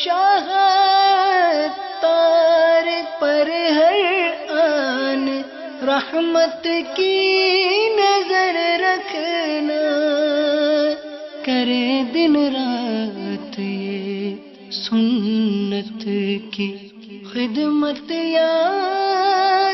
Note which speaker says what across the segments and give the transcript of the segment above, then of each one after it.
Speaker 1: شاہ تار پر ہر آن رحمت کی نظر رکھنا، کرے دن رات یہ سنت کی خدمت یا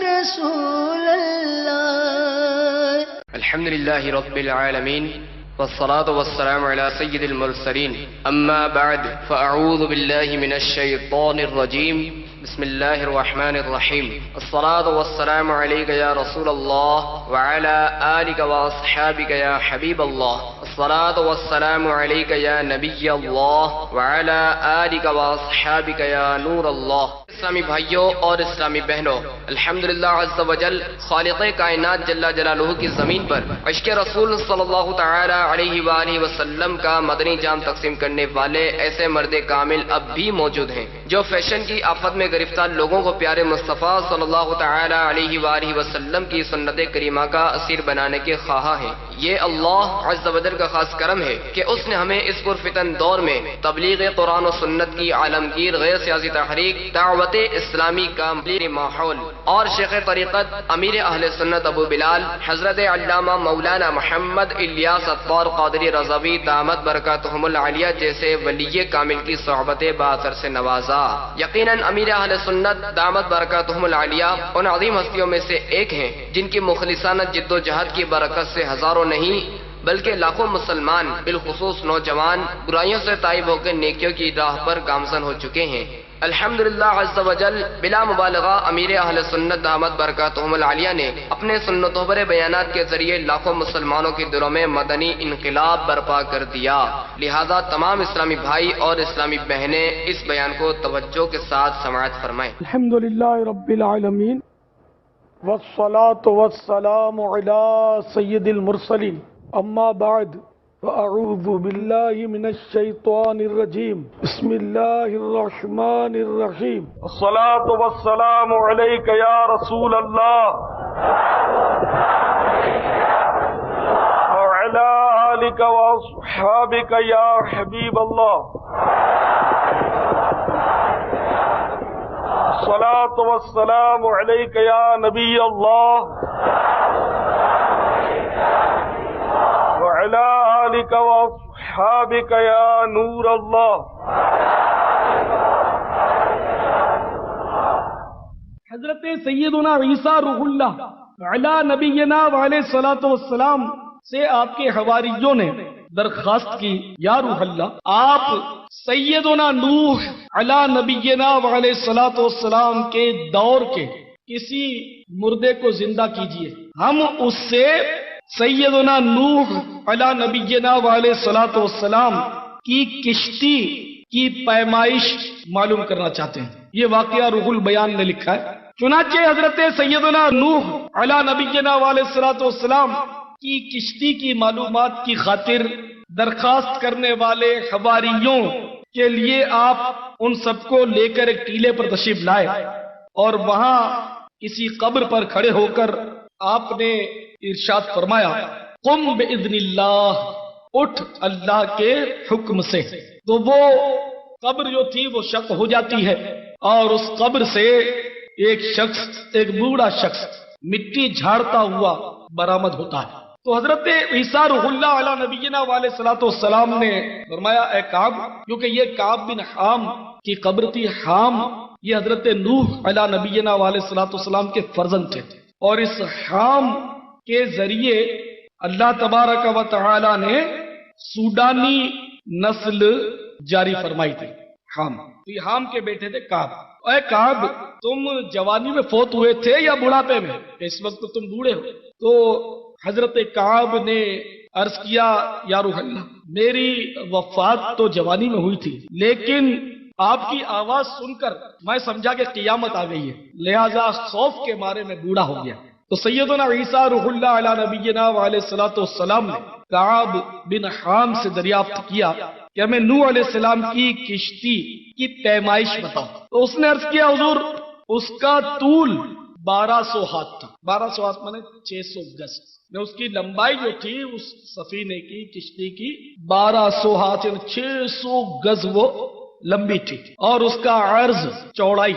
Speaker 1: رسول اللہ۔
Speaker 2: الحمدللہ رب العالمین والصلاة والسلام على سید المرسلین، اما بعد فاعوذ باللہ من الشیطان الرجیم، بسم اللہ الرحمن الرحیم، الصلاة والسلام علیک یا رسول اللہ وعلى آلک واصحابک یا حبیب اللہ، الصلاة والسلام علیک یا نبی اللہ وعلى آلک واصحابک یا نور اللہ۔ اسلامی بھائیوں اور اسلامی بہنوں، الحمدللہ عز و جل خالق کائنات جل جلالہ کی زمین پر عشق رسول صلی اللہ تعالی علیہ وآلہ وسلم کا مدنی جام تقسیم کرنے والے ایسے مرد کامل اب بھی موجود ہیں جو فیشن کی آفت میں گرفتار لوگوں کو پیارے مصطفیٰ صلی اللہ تعالی علیہ وآلہ وسلم کی سنت کریمہ کا اسیر بنانے کے خواہاں ہیں۔ یہ اللہ عز و جل کا خاص کرم ہے کہ اس نے ہمیں اس پرفتن دور میں تبلیغ قرآن و سنت کی عالمگیر غیر سیاسی تحریک، دعوت اسلامی کا ماحول اور شیخ طریقت امیر اہل سنت ابو بلال حضرت علامہ مولانا محمد الیاس اطہار قادری رضوی دامت برکاتہم العالیہ جیسے ولی کامل کی صحبت باثر سے نوازا۔ یقیناً امیر اہل سنت دامت برکاتہم العالیہ ان عظیم ہستیوں میں سے ایک ہیں جن کی مخلصانہ جد و جہد کی برکت سے ہزاروں نہیں بلکہ لاکھوں مسلمان بالخصوص نوجوان برائیوں سے تائب ہو کے نیکیوں کی راہ پر گامزن ہو چکے ہیں۔ الحمدللہ عز و جل بلا مبالغہ امیر اہل سنت دامت برکاتہم العالیہ نے اپنے سنتوں پر بیانات کے ذریعے لاکھوں مسلمانوں کے دلوں میں مدنی انقلاب برپا کر دیا۔ لہذا تمام اسلامی بھائی اور اسلامی بہنیں اس بیان کو توجہ کے ساتھ سماعت فرمائیں۔
Speaker 3: الحمدللہ رب العالمین والصلاة والسلام علی سید المرسلین، اما بعد فاعوذ باللہ من الشیطان الرجیم، بسم اللہ الرحمن الرحیم، الصلاة والسلام علیک یا رسول اللہ وعلی آلک واصحابک یا حبیب اللہ، الصلاة والسلام علیک یا نبی اللہ وعلی آلک واصحابک یا نور اللہ۔ حضرت سیدنا عیسیٰ روح اللہ علی نبینا وعلیہ الصلوۃ والسلام سے آپ کے حواریوں نے درخواست کی، یا روح اللہ آپ سیدنا نوح علی نبینا وعلیہ الصلوۃ والسلام کے دور کے کسی مردے کو زندہ کیجئے، ہم اس سے سیدنا نوح علی نبینا وعلیہ الصلوۃ والسلام کی کشتی کی پیمائش معلوم کرنا چاہتے ہیں۔ یہ واقعہ روح البیان نے لکھا ہے۔ چنانچہ حضرت سیدنا نوح علی نبینا وعلیہ الصلوۃ والسلام کی کشتی کی معلومات کی خاطر درخواست کرنے والے حواریوں کے لیے آپ ان سب کو لے کر ایک ٹیلے پر تشریف لائے اور وہاں کسی قبر پر کھڑے ہو کر آپ نے ارشاد فرمایا، قم باذن اللہ، اٹھ اللہ کے حکم سے۔ تو وہ قبر جو تھی وہ شق ہو جاتی ہے اور اس قبر سے ایک شخص، ایک بوڑھا شخص مٹی جھاڑتا ہوا برآمد ہوتا ہے۔ تو حضرت عیسیٰ روح اللہ علی نبینا وعلیہ الصلوۃ والسلام نے فرمایا، اے کعب، کیونکہ یہ کعب بن حام کی قبر تھی۔ حام یہ حضرت نوح علی نبینا وعلیہ الصلوۃ والسلام کے فرزند تھے، اور اس حام کے ذریعے اللہ تبارک و تعالی نے سوڈانی نسل جاری فرمائی تھی۔ حام، تو یہ حام کے بیٹے تھے کعب۔ اے کعب، تم جوانی میں فوت ہوئے تھے یا بڑھاپے میں؟ اس وقت تم بوڑھے ہو۔ تو حضرت کعب نے عرض کیا، یا روح اللہ میری وفات تو جوانی میں ہوئی تھی، لیکن آپ کی آواز سن کر میں سمجھا کہ قیامت آ گئی ہے، لہذا خوف کے مارے میں بوڑھا ہو گیا۔ تو سیدنا عیسیٰ روح اللہ علی نبینا وعلیہ الصلوۃ والسلام نے کعب بن حام سے دریافت کیا کہ ہمیں نوح علیہ السلام کی کشتی کی پیمائش بتاؤ۔ تو اس نے عرض کیا، حضور اس کا طول 1200 ہاتھ تھا۔ 1200 ہاتھ مانے 600 گز میں اس کی لمبائی جو تھی اس سفینے کی، کشتی کی 1200 ہاتھ یعنی 600 گز وہ لمبی تھی اور اس کا عرض چوڑائی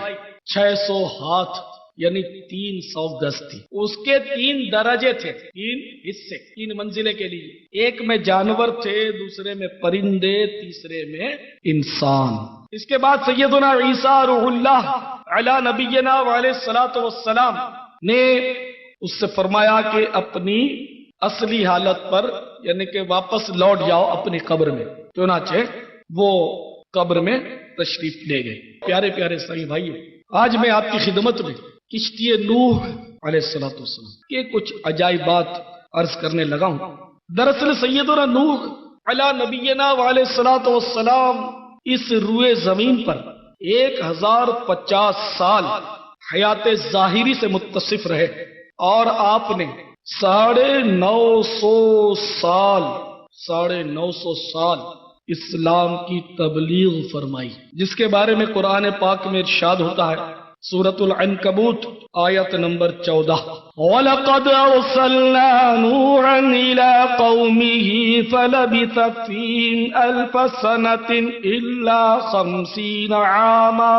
Speaker 3: 600 ہاتھ یعنی 300 گز تھی. اس کے 3 درجے تھے، 3 حصے، 3 منزلیں کے لیے. ایک میں جانور تھے، دوسرے میں پرندے، تیسرے میں انسان. اس کے بعد سیدنا عیسیٰ روح اللہ علی نبینا علیہ الصلوۃ والسلام نے اس سے فرمایا کہ اپنی اصلی حالت پر یعنی کہ واپس لوٹ جاؤ اپنی قبر میں. چنانچہ وہ قبر میں تشریف لے گئے. پیارے پیارے صحیح بھائیو، آج میں آپ کی خدمت میں کشتی نوح علیہ الصلوۃ والسلام کے کچھ عجائبات عرض کرنے لگا ہوں. دراصل سیدنا نوح علی نبینا علیہ الصلوۃ والسلام اس روئے زمین پر 1050 سال حیات ظاہری سے متصف رہے اور آپ نے 950 سال اسلام کی تبلیغ فرمائی، جس کے بارے میں قرآن پاک میں ارشاد ہوتا ہے سورۃ العنکبوت آیت نمبر 14، وَلَقَدْ أَرْسَلْنَا نُوحًا إِلَىٰ قَوْمِهِ فَلَبِثَ فِيهِمْ أَلْفَ سَنَةٍ إِلَّا 50 عَامًا.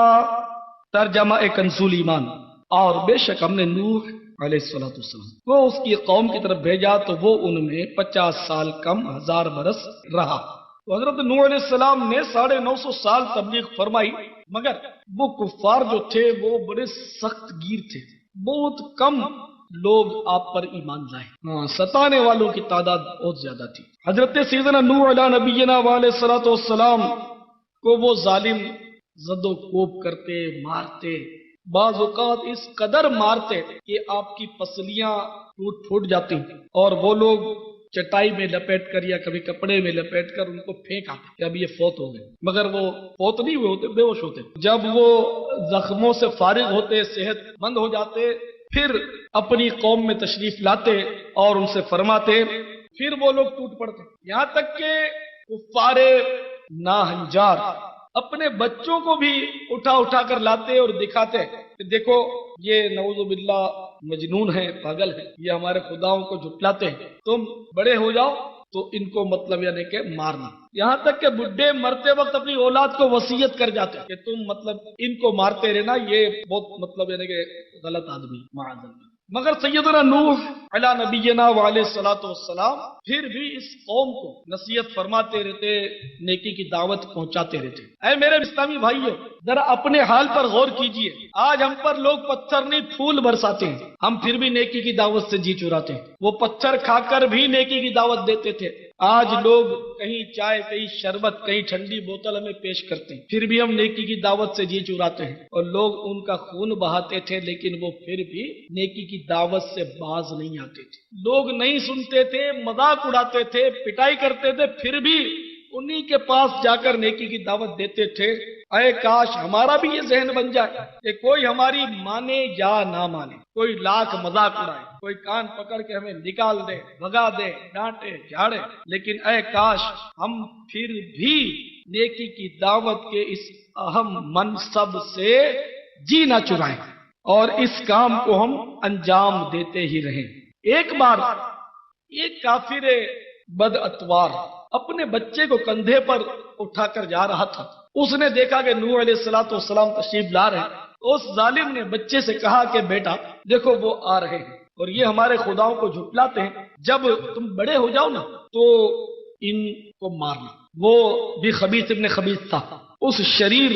Speaker 3: ترجمہ کنزُ ایمان. اور بے شک ہم نے نوح علیہ السلام کو اس کی قوم کی طرف بھیجا تو وہ ان میں 50 سال کم 1000 برس رہا. تو حضرت نوح علیہ السلام نے 950 سال تبلیغ فرمائی، مگر وہ کفار جو تھے وہ بڑے سخت گیر تھے. بہت کم لوگ آپ پر ایمان لائے. ستانے والوں کی تعداد بہت زیادہ تھی. حضرت سیدنا نوح علیہ نبینا علیہ الصلوۃ والسلام کو وہ ظالم زد و کوب کرتے، مارتے، بعض اوقات اس قدر مارتے کہ آپ کی پسلیاں ٹوٹ پھوٹ جاتی اور وہ لوگ چٹائی میں لپیٹ کر یا کبھی کپڑے میں لپیٹ کر ان کو پھینک آتے کہ اب یہ فوت ہو گئے، مگر وہ فوت نہیں ہوئے ہوتے، بے ہوش ہوتے. جب وہ زخموں سے فارغ ہوتے، صحت مند ہو جاتے، پھر اپنی قوم میں تشریف لاتے اور ان سے فرماتے، پھر وہ لوگ ٹوٹ پڑتے. یہاں تک کہ کفار ناہنجار اپنے بچوں کو بھی اٹھا کر لاتے اور دکھاتے کہ دیکھو یہ نعوذ باللہ مجنون ہے، پاگل ہے، یہ ہمارے خداؤں کو جھٹلاتے ہیں، تم بڑے ہو جاؤ تو ان کو مطلب یعنی کہ مارنا. یہاں تک کہ بڈھے مرتے وقت اپنی اولاد کو وصیت کر جاتے کہ تم مطلب ان کو مارتے رہنا، یہ بہت مطلب یعنی کہ غلط آدمی معاذ اللہ. مگر سیدنا نوح علی نبینا علیہ الصلوۃ والسلام پھر بھی اس قوم کو نصیحت فرماتے رہتے، نیکی کی دعوت پہنچاتے رہتے. اے میرے اسلامی بھائیوں، ذرا اپنے حال پر غور کیجئے. آج ہم پر لوگ پتھر نہیں پھول برساتے ہیں، ہم پھر بھی نیکی کی دعوت سے جی چراتے ہیں. وہ پتھر کھا کر بھی نیکی کی دعوت دیتے تھے. آج لوگ کہیں چائے، کہیں شربت، کہیں ٹھنڈی بوتل ہمیں پیش کرتے ہیں، پھر بھی ہم نیکی کی دعوت سے جی چراتے ہیں. اور لوگ ان کا خون بہاتے تھے لیکن وہ پھر بھی نیکی کی دعوت سے باز نہیں آتے تھے. لوگ نہیں سنتے تھے، مذاق اڑاتے تھے، پٹائی کرتے تھے، پھر بھی انہی کے پاس جا کر نیکی کی دعوت دیتے تھے. اے کاش ہمارا بھی یہ ذہن بن جائے کہ کوئی ہماری مانے یا نہ مانے، کوئی لاکھ مذاق اڑائے، کوئی کان پکڑ کے ہمیں نکال دے، بھگا دے، ڈانٹے، جھاڑے، لیکن اے کاش ہم پھر بھی نیکی کی دعوت کے اس اہم منصب سے جی نہ چرائیں اور اس کام کو ہم انجام دیتے ہی رہیں. ایک بار ایک کافر بد اتوار اپنے بچے کو کندھے پر اٹھا کر جا رہا تھا. اس نے دیکھا کہ نوح علیہ السلام تشریف لا رہے ہیں. اس ظالم نے بچے سے کہا کہ بیٹا دیکھو وہ آ رہے ہیں اور یہ ہمارے خداؤں کو جھٹلاتے ہیں، جب تم بڑے ہو جاؤ نا تو ان کو مارنا. وہ بھی خبیث ابن خبیث تھا. اس شریر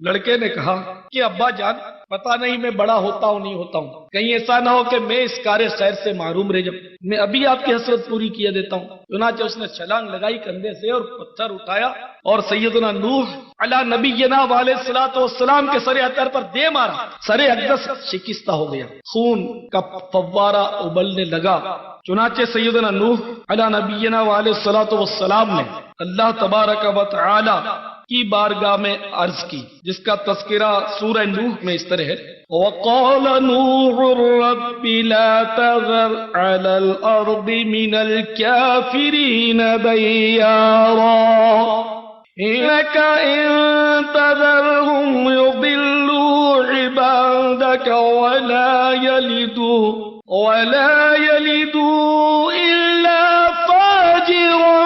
Speaker 3: لڑکے نے کہا کہ ابا جان پتا نہیں میں بڑا ہوتا ہوں نہیں ہوتا ہوں، کہیں ایسا نہ ہو کہ میں اس کار خیر سے محروم رہ جاؤں، میں ابھی آپ کی حسرت پوری کیے دیتا ہوں. چنانچہ اس نے چھلانگ لگائی کندھے سے اور پتھر اٹھایا اور سیدنا نوح علی نبینا علیہ الصلوۃ والسلام کے سر اطہر پر دے مارا. سر اقدس شکستہ ہو گیا، خون کا فوارہ ابلنے لگا. چنانچہ سیدنا نوح علی نبینا علیہ الصلوۃ والسلام نے اللہ تبارک و تعالی کی بارگاہ میں عرض کی، جس کا تذکرہ سورہ نوح میں اس طرح ہے: وَقَالَ نُوحٌ رَبِّ لَا تَذَرْ عَلَى الْأَرْضِ مِنَ الْكَافِرِينَ دَيَّارًا إِنَّكَ إِن تَذَرْهُمْ يُضِلُّوا عِبَادَكَ وَلَا يَلِدُوا إِلَّا فَاجِرًا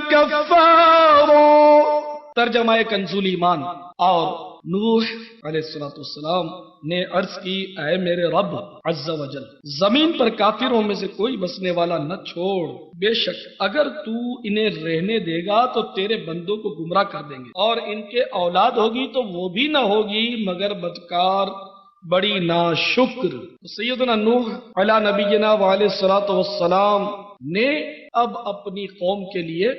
Speaker 3: كَفَّارًا. ترجمہ کنزول ایمان۔ اور نوح علیہ السلام نے عرض کی، اے میرے رب عز و جل، زمین پر کافروں میں سے کوئی بسنے والا نہ چھوڑ، بے شک اگر تو انہیں رہنے دے گا تو تیرے بندوں کو گمراہ کر دیں گے، اور ان کے اولاد ہوگی تو وہ بھی نہ ہوگی مگر بدکار، بڑی ناشکر۔ سیدنا نوح علی نبینا وعلیہ الصلوۃ والسلام نے اب اپنی قوم کے لیے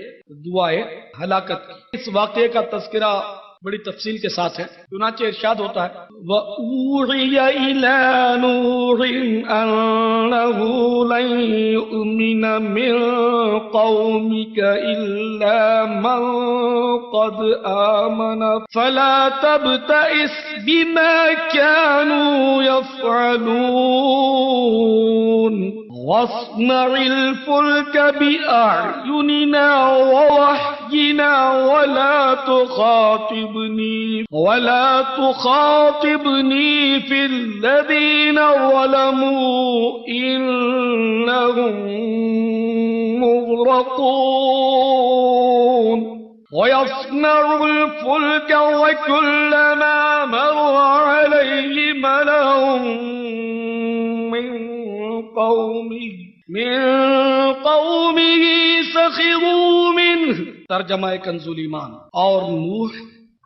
Speaker 3: دعائے ہلاکت کی۔ اس واقعے کا تذکرہ بڑی تفصیل کے ساتھ ہے، چنانچہ ارشاد ہوتا ہے وَأُوحِيَ إِلَى نُوحٍ أَنَّهُ لَن يُؤْمِنَ مِن قَوْمِكَ إِلَّا مَن قَدْ آمَنَ فَلَا تَبْتَئِسْ بِمَا كَانُوا يَفْعَلُونَ وَاصْنَعِ الْفُلْكَ بِأَعْيُنِنَا وَوَحْيِنَا وَلَا تُخَاطِبْنِي فِي الَّذِينَ ظَلَمُوا إِنَّهُمْ مُغْرَقُونَ وَيَصْنَعُ الْفُلْكَ وَكُلَّمَا مَرَّ عَلَيْهِ مَلَأٌ من قومه سخروا منه۔ ترجمہ کنزول ایمان۔ اور نوح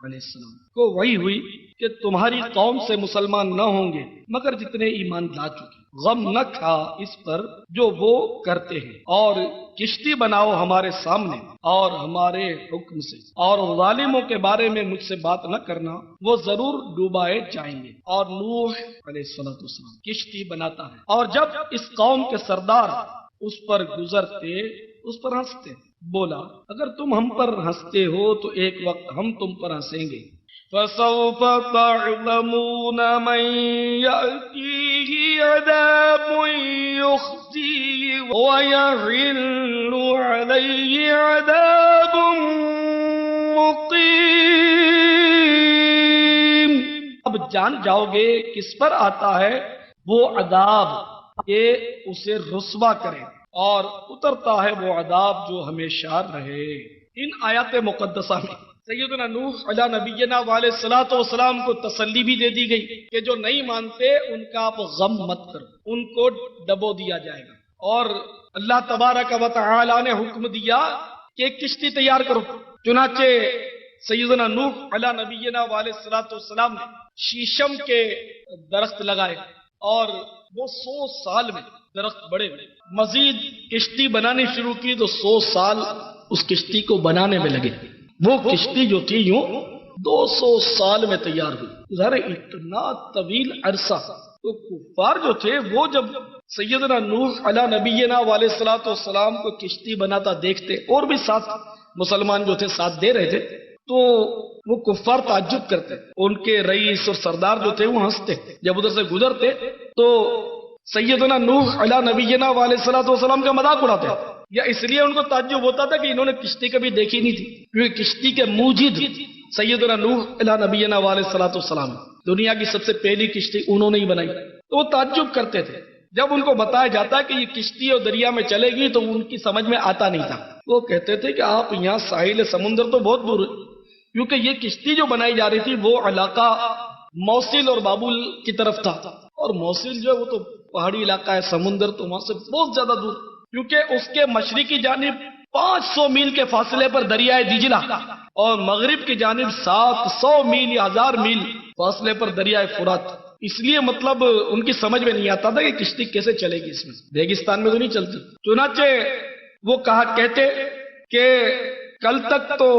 Speaker 3: علیہ السلام کو وحی ہوئی کہ تمہاری قوم سے مسلمان نہ ہوں گے مگر جتنے ایمان لا چکے، غم نہ کھا اس پر جو وہ کرتے ہیں، اور کشتی بناؤ ہمارے سامنے اور ہمارے حکم سے، اور ظالموں کے بارے میں مجھ سے بات نہ کرنا، وہ ضرور ڈوبائے جائیں گے۔ اور نوح علیہ السلام کشتی بناتا ہے، اور جب اس قوم کے سردار اس پر گزرتے اس پر ہنستے، بولا اگر تم ہم پر ہنستے ہو تو ایک وقت ہم تم پر ہنسیں گے۔ فَسَوْفَ تَعْلَمُونَ مَن يَأْتِيهِ عَذَابٌ يُخْزِيهِ وَيَحِلُّ عَلَيْهِ عَذَابٌ مُقِيمٌ۔ اب جان جاؤ گے کس پر آتا ہے وہ عذاب کہ اسے رسوا کرے، اور اترتا ہے وہ عذاب جو ہمیشہ رہے۔ ان آیات مقدسہ میں سیدنا نوح علی نبینا وعلیہ الصلوۃ والسلام کو تسلی بھی دے دی گئی کہ جو نہیں مانتے ان کا آپ غم مت کرو، ان کو ڈبو دیا جائے گا۔ اور اللہ تبارک و تعالی نے حکم دیا کہ کشتی تیار کرو، چنانچہ سیدنا نوح علی نبینا وعلیہ الصلوۃ والسلام نے شیشم کے درخت لگائے، اور وہ 100 سال میں درخت بڑے ہوئے۔ مزید کشتی بنانی شروع کی تو 100 سال اس کشتی کو بنانے میں لگے۔ وہ کشتی جو تھی یوں 200 سال میں تیار ہوئی۔ ذرا اتنا طویل عرصہ تو کفار جو تھے وہ جب سیدنا نوح علی نبینا علیہ الصلوۃ والسلام کو کشتی بناتا دیکھتے، اور بھی ساتھ مسلمان جو تھے ساتھ دے رہے تھے، تو وہ کفار تعجب کرتے، ان کے رئیس اور سردار جو تھے وہ ہنستے، جب ادھر سے گزرتے تو سیدنا نوح علی نبینا علیہ الصلوۃ والسلام کا مذاق اڑاتے، یا اس لیے ان کو تعجب ہوتا تھا کہ انہوں نے کشتی کبھی دیکھی نہیں تھی، کیونکہ کشتی کے موجد سیدنا نوح علی نبینا علیہ الصلوۃ والسلام، دنیا کی سب سے پہلی کشتی انہوں نے ہی بنائی، تو وہ تعجب کرتے تھے۔ جب ان کو بتایا جاتا کہ یہ کشتی اور دریا میں چلے گی تو ان کی سمجھ میں آتا نہیں تھا، وہ کہتے تھے کہ آپ یہاں ساحل سمندر تو بہت دور ہے، کیونکہ یہ کشتی جو بنائی جا رہی تھی وہ علاقہ موصل اور بابل کی طرف تھا، اور موصل جو ہے وہ تو پہاڑی علاقہ ہے، سمندر تو وہاں سے بہت زیادہ دور، کیونکہ اس کے مشرقی جانب 500 میل کے فاصلے پر دریائے دجلہ، اور مغرب کی جانب 700 میل یا 1000 میل فاصلے پر دریائے فرات۔ اس لیے مطلب ان کی سمجھ میں نہیں آتا تھا کہ کشتی کیسے چلے گی، اس میں ریگستان میں تو نہیں چلتی۔ چنانچہ وہ کہتے کہ کل تک تو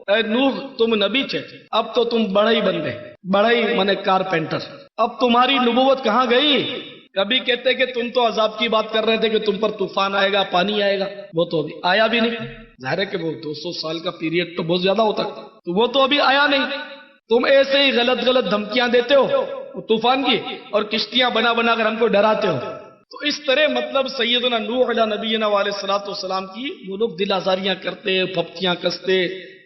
Speaker 3: اے نوح تم نبی تھے، اب تو تم بڑھئی بن گئے، بڑھئی مانے کارپینٹر، اب تمہاری نبوت کہاں گئی؟ کبھی کہتے کہ تم تو عذاب کی بات کر رہے تھے کہ تم پر طوفان آئے گا، پانی آئے گا، وہ تو ابھی آیا بھی نہیں۔ ظاہر ہے کہ وہ 200 سال کا پیریڈ تو بہت زیادہ ہوتا ہے، تو وہ تو ابھی آیا نہیں۔ تم ایسے ہی غلط دھمکیاں دیتے ہو طوفان کی، اور کشتیاں بنا بنا کر ہم کو ڈراتے ہو۔ تو اس طرح مطلب سیدنا نوح علیہ نبینا علیہ الصلوۃ والسلام کی وہ لوگ دل آزاریاں کرتے، پھپتیاں کستے،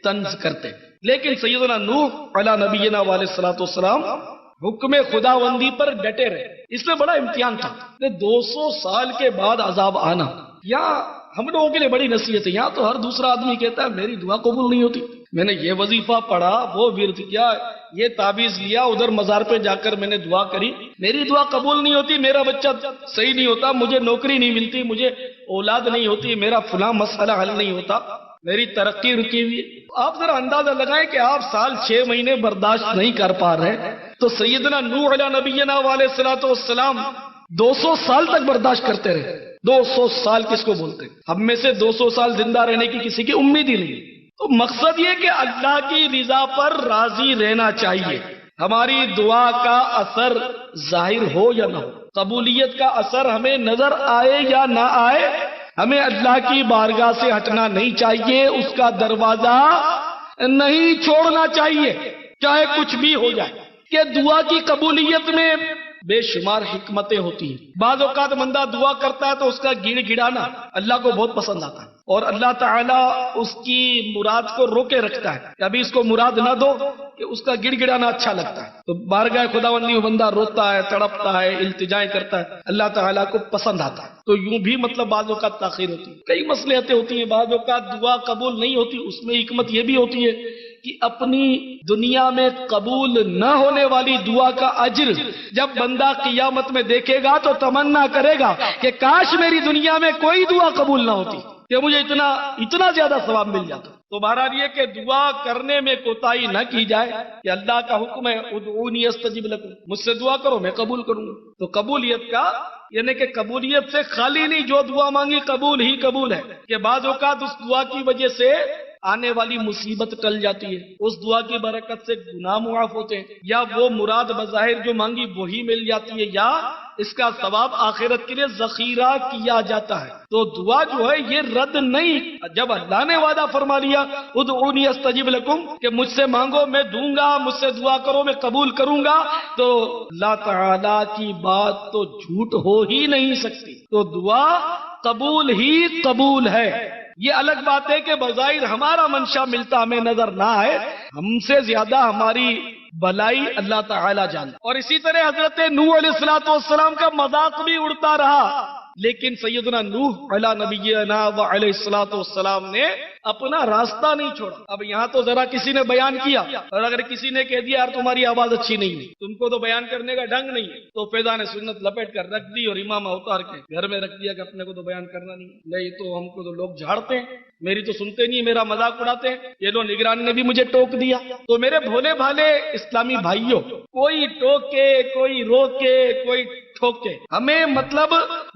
Speaker 3: طنز کرتے، لیکن سیدنا نوح علیہ نبینا علیہ الصلوۃ والسلام حکم خداوندی پر ڈٹے رہے۔ اس میں بڑا امتحان تھا کہ 200 سال کے بعد عذاب آنا، یہاں ہم لوگوں کے لیے بڑی نصیحت ہے، یہاں تو ہر دوسرا آدمی کہتا ہے میری دعا قبول نہیں ہوتی، میں نے یہ وظیفہ پڑھا، وہ ورد کیا، یہ تعویذ لیا، ادھر مزار پہ جا کر میں نے دعا کری، میری دعا قبول نہیں ہوتی، میرا بچہ صحیح نہیں ہوتا، مجھے نوکری نہیں ملتی، مجھے اولاد نہیں ہوتی، میرا فلاں مسئلہ حل نہیں ہوتا، میری ترقی رکی ہوئی ہے۔ آپ ذرا اندازہ لگائیں کہ آپ سال 6 مہینے برداشت نہیں کر پا رہے، تو سیدنا نوح علیہ نبینا علیہ الصلوۃ والسلام 200 سال تک برداشت کرتے رہے۔ 200 سال کس کو بولتے؟ ہم میں سے 200 سال زندہ رہنے کی کسی کی امید ہی نہیں۔ تو مقصد یہ کہ اللہ کی رضا پر راضی رہنا چاہیے، ہماری دعا کا اثر ظاہر ہو یا نہ ہو، قبولیت کا اثر ہمیں نظر آئے یا نہ آئے، ہمیں اللہ کی بارگاہ سے ہٹنا نہیں چاہیے، اس کا دروازہ نہیں چھوڑنا چاہیے، چاہے کچھ بھی ہو جائے۔ کہ دعا کی قبولیت میں بے شمار حکمتیں ہوتی ہیں۔ بعض اوقات بندہ دعا کرتا ہے تو اس کا گڑ گڑانا اللہ کو بہت پسند آتا ہے، اور اللہ تعالیٰ اس کی مراد کو روکے رکھتا ہے کہ ابھی اس کو مراد نہ دو، کہ اس کا گڑ گڑانا اچھا لگتا ہے۔ تو بارگاہ خداوندی میں بندہ روتا ہے، تڑپتا ہے، التجائیں کرتا ہے، اللہ تعالیٰ کو پسند آتا ہے۔ تو یوں بھی مطلب بعض اوقات تاخیر ہوتی ہے، کئی مصلحتیں ہوتی ہیں، بعض اوقات دعا قبول نہیں ہوتی، اس میں حکمت یہ بھی ہوتی ہے کہ اپنی دنیا میں قبول نہ ہونے والی دعا کا اجر جب بندہ قیامت میں دیکھے گا تو تمنا کرے گا کہ کاش میری دنیا میں کوئی دعا قبول نہ ہوتی، کہ مجھے اتنا زیادہ ثواب مل جاتا۔ تو بہرحال یہ کہ دعا کرنے میں کوتاہی نہ کی جائے، کہ اللہ کا حکم ہے ادعونی استجب لکم، مجھ سے دعا کرو میں قبول کروں گا۔ تو قبولیت کا یعنی کہ قبولیت سے خالی نہیں، جو دعا مانگی قبول ہی قبول ہے، کہ بعض اوقات اس دعا کی وجہ سے آنے والی مصیبت ٹل جاتی ہے، اس دعا کی برکت سے گناہ معاف ہوتے ہیں، یا وہ مراد بظاہر جو مانگی وہی مل جاتی ہے، یا اس کا ثواب آخرت کے لیے ذخیرہ کیا جاتا ہے۔ تو دعا جو ہے یہ رد نہیں، جب اللہ نے وعدہ فرما لیا ادعونی استجب لکم کہ مجھ سے مانگو میں دوں گا، مجھ سے دعا کرو میں قبول کروں گا، تو اللہ تعالی کی بات تو جھوٹ ہو ہی نہیں سکتی۔ تو دعا قبول ہی قبول ہے۔ یہ الگ بات ہے کہ بظاہر ہمارا منشا ملتا ہمیں نظر نہ آئے، ہم سے زیادہ ہماری بلائی اللہ تعالی جانتا۔ اور اسی طرح حضرت نوح علیہ السلام کا مذاق بھی اڑتا رہا، لیکن سیدنا نوح علیہ نبینا علیہ السلام نے اپنا راستہ نہیں چھوڑا۔ اب یہاں تو ذرا کسی نے بیان کیا، اور اگر کسی نے کہہ دیا یار تمہاری آواز اچھی نہیں ہے، تم کو تو بیان کرنے کا ڈھنگ نہیں ہے، تو فیضان سنت لپیٹ کر رکھ دی اور امامہ اتار کے گھر میں رکھ دیا کہ اپنے کو تو بیان کرنا نہیں تو ہم کو تو لوگ جھاڑتے ہیں، میری تو سنتے نہیں، میرا مذاق اڑاتے ہیں، یہ لو نگران نے بھی مجھے ٹوک دیا۔ تو میرے بھولے بھالے اسلامی بھائیوں، کوئی ٹوکے، کوئی روکے، کوئی ٹھوکے، ہمیں مطلب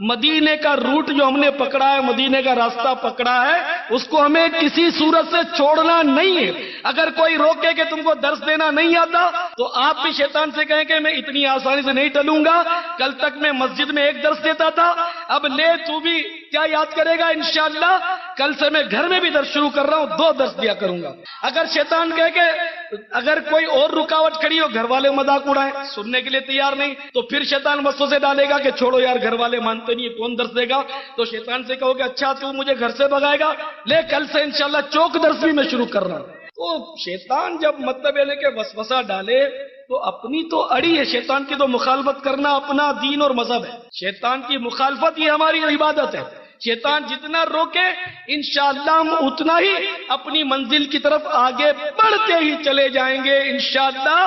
Speaker 3: مدینے کا روٹ جو ہم نے پکڑا ہے، مدینے کا راستہ پکڑا ہے، اس کو ہمیں کسی صورت سے چھوڑنا نہیں ہے۔ اگر کوئی روکے کہ تم کو درس دینا نہیں آتا تو آپ بھی شیطان سے کہیں کہ میں اتنی آسانی سے نہیں ٹلوں گا، کل تک میں مسجد میں ایک درس دیتا تھا، اب لے تو بھی کیا یاد کرے گا، انشاءاللہ کل سے میں گھر میں بھی درس شروع کر رہا ہوں، 2 درس دیا کروں گا۔ اگر شیطان کہے کہ اگر کوئی اور رکاوٹ کھڑی ہو، گھر والے مذاق اڑائیں، سننے کے لیے تیار نہیں، تو پھر شیطان وسوسے ڈالے گا کہ چھوڑو یار گھر والے مانتے نہیں، کون درس دے گا؟ تو شیطان سے کہو کہ اچھا تو مجھے گھر سے بھگائے گا، لے کل سے انشاءاللہ چوک درس بھی میں شروع کر رہا ہوں۔ تو شیطان جب مطلب ہے کہ وسوسہ ڈالے تو اپنی تو اڑی ہے، شیطان کی تو مخالفت کرنا اپنا دین اور مذہب ہے، شیطان کی مخالفت یہ ہماری عبادت ہے۔ شیطان جتنا روکے انشاءاللہ ہم اتنا ہی اپنی منزل کی طرف آگے بڑھتے ہی چلے جائیں گے، انشاءاللہ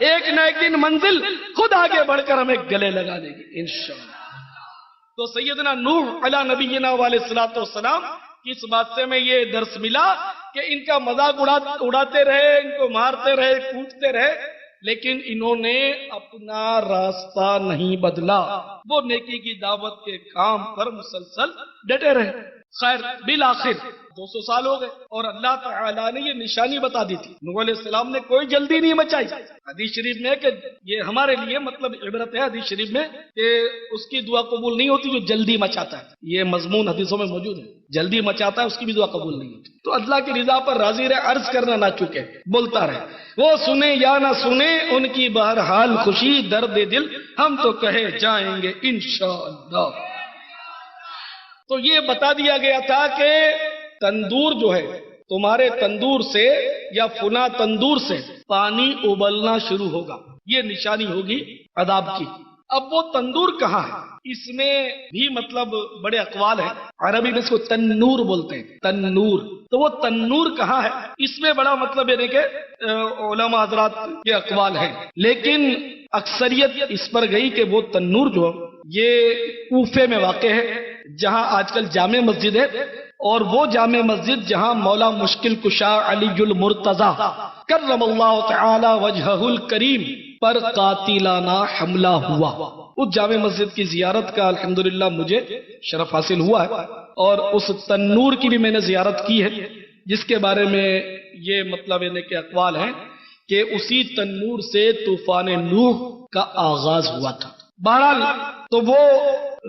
Speaker 3: ایک نہ ایک دن منزل خود آگے بڑھ کر ہمیں گلے لگا دے گی انشاءاللہ۔ تو سیدنا نوح علیہ نبینا علیہ السلام کی اس بات سے میں یہ درس ملا کہ ان کا مذاق اڑاتے رہے، ان کو مارتے رہے، کوٹتے رہے، لیکن انہوں نے اپنا راستہ نہیں بدلا، وہ نیکی کی دعوت کے کام پر مسلسل ڈٹے رہے۔ خیر بالآخر 200 سال ہو گئے اور اللہ تعالیٰ نے یہ نشانی بتا دی تھی، نوح علیہ السلام نے کوئی جلدی نہیں مچائی۔ حدیث شریف میں کہ یہ ہمارے لیے مطلب عبرت ہے حدیث شریف میں کہ اس کی دعا قبول نہیں ہوتی جو جلدی مچاتا ہے، یہ مضمون حدیثوں میں موجود ہے، جلدی مچاتا ہے اس کی بھی دعا قبول نہیں ہوتی۔ تو اللہ کی رضا پر راضی رہے، عرض کرنا نہ چکے، بولتا رہے، وہ سنے یا نہ سنے ان کی بہرحال خوشی، درد دل ہم تو کہے جائیں گے انشاءاللہ۔ تو یہ بتا دیا گیا تھا کہ تندور جو ہے، تمہارے تندور سے یا فنا تندور سے پانی ابلنا شروع ہوگا، یہ نشانی ہوگی عذاب کی۔ اب وہ تندور کہاں ہے؟ اس میں بھی مطلب بڑے اقوال ہیں. عربی میں اس کو تنور بولتے ہیں، تنور. تو وہ تنور کہاں ہے، اس میں بڑا مطلب یعنی کہ علماء حضرات کے اقوال ہیں، لیکن اکثریت اس پر گئی کہ وہ تنور جو یہ کوفے میں واقع ہے، جہاں آج کل جامع مسجد ہے، اور وہ جامع مسجد جہاں مولا مشکل کشا علی المرتضی کرم اللہ تعالی وجہہ الکریم پر قاتلانہ حملہ ہوا. اس جامع مسجد کی زیارت کا الحمدللہ مجھے شرف حاصل ہوا ہے، اور اس تنور کی بھی میں نے زیارت کی ہے، جس کے بارے میں یہ مطلب یعنی کہ اقوال ہیں کہ اسی تنور سے طوفان نوح کا آغاز ہوا تھا. بہرحال تو وہ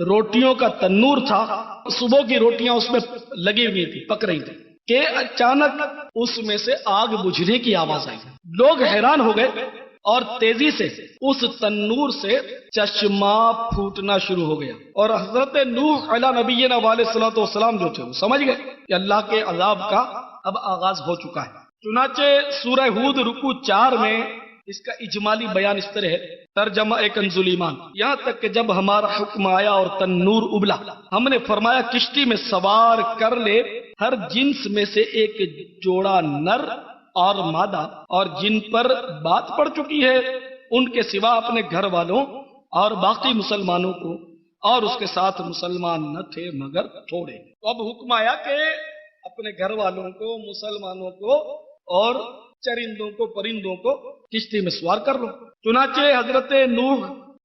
Speaker 3: روٹیوں کا تنور تھا، صبح کی روٹیاں اس میں لگی ہوئی تھی، پک رہی تھی کہ اچانک اس میں سے آگ بجھنے کی آواز آئی. لوگ حیران ہو گئے اور تیزی سے اس تنور سے چشمہ پھوٹنا شروع ہو گیا، اور حضرت نوح علیہ نبینا علیہ الصلوۃ والسلام جو تھے وہ سمجھ گئے کہ اللہ کے عذاب کا اب آغاز ہو چکا ہے. چنانچہ سورہ ہود رکوع 4 میں اس کا اجمالی بیان اس طرح ہے، ترجمہ کنز ایمان. یہاں تک کہ جب ہمارا حکم آیا اور تنور ابلا، ہم نے فرمایا کشتی میں سوار کر لے ہر جنس میں سے ایک جوڑا نر اور مادہ، اور جن پر بات پڑ چکی ہے ان کے سوا اپنے گھر والوں اور باقی مسلمانوں کو، اور اس کے ساتھ مسلمان نہ تھے مگر تھوڑے. تو اب حکم آیا کہ اپنے گھر والوں کو، مسلمانوں کو اور چرندوں کو، پرندوں کو کشتی میں سوار کر لو. چنانچہ حضرت نوح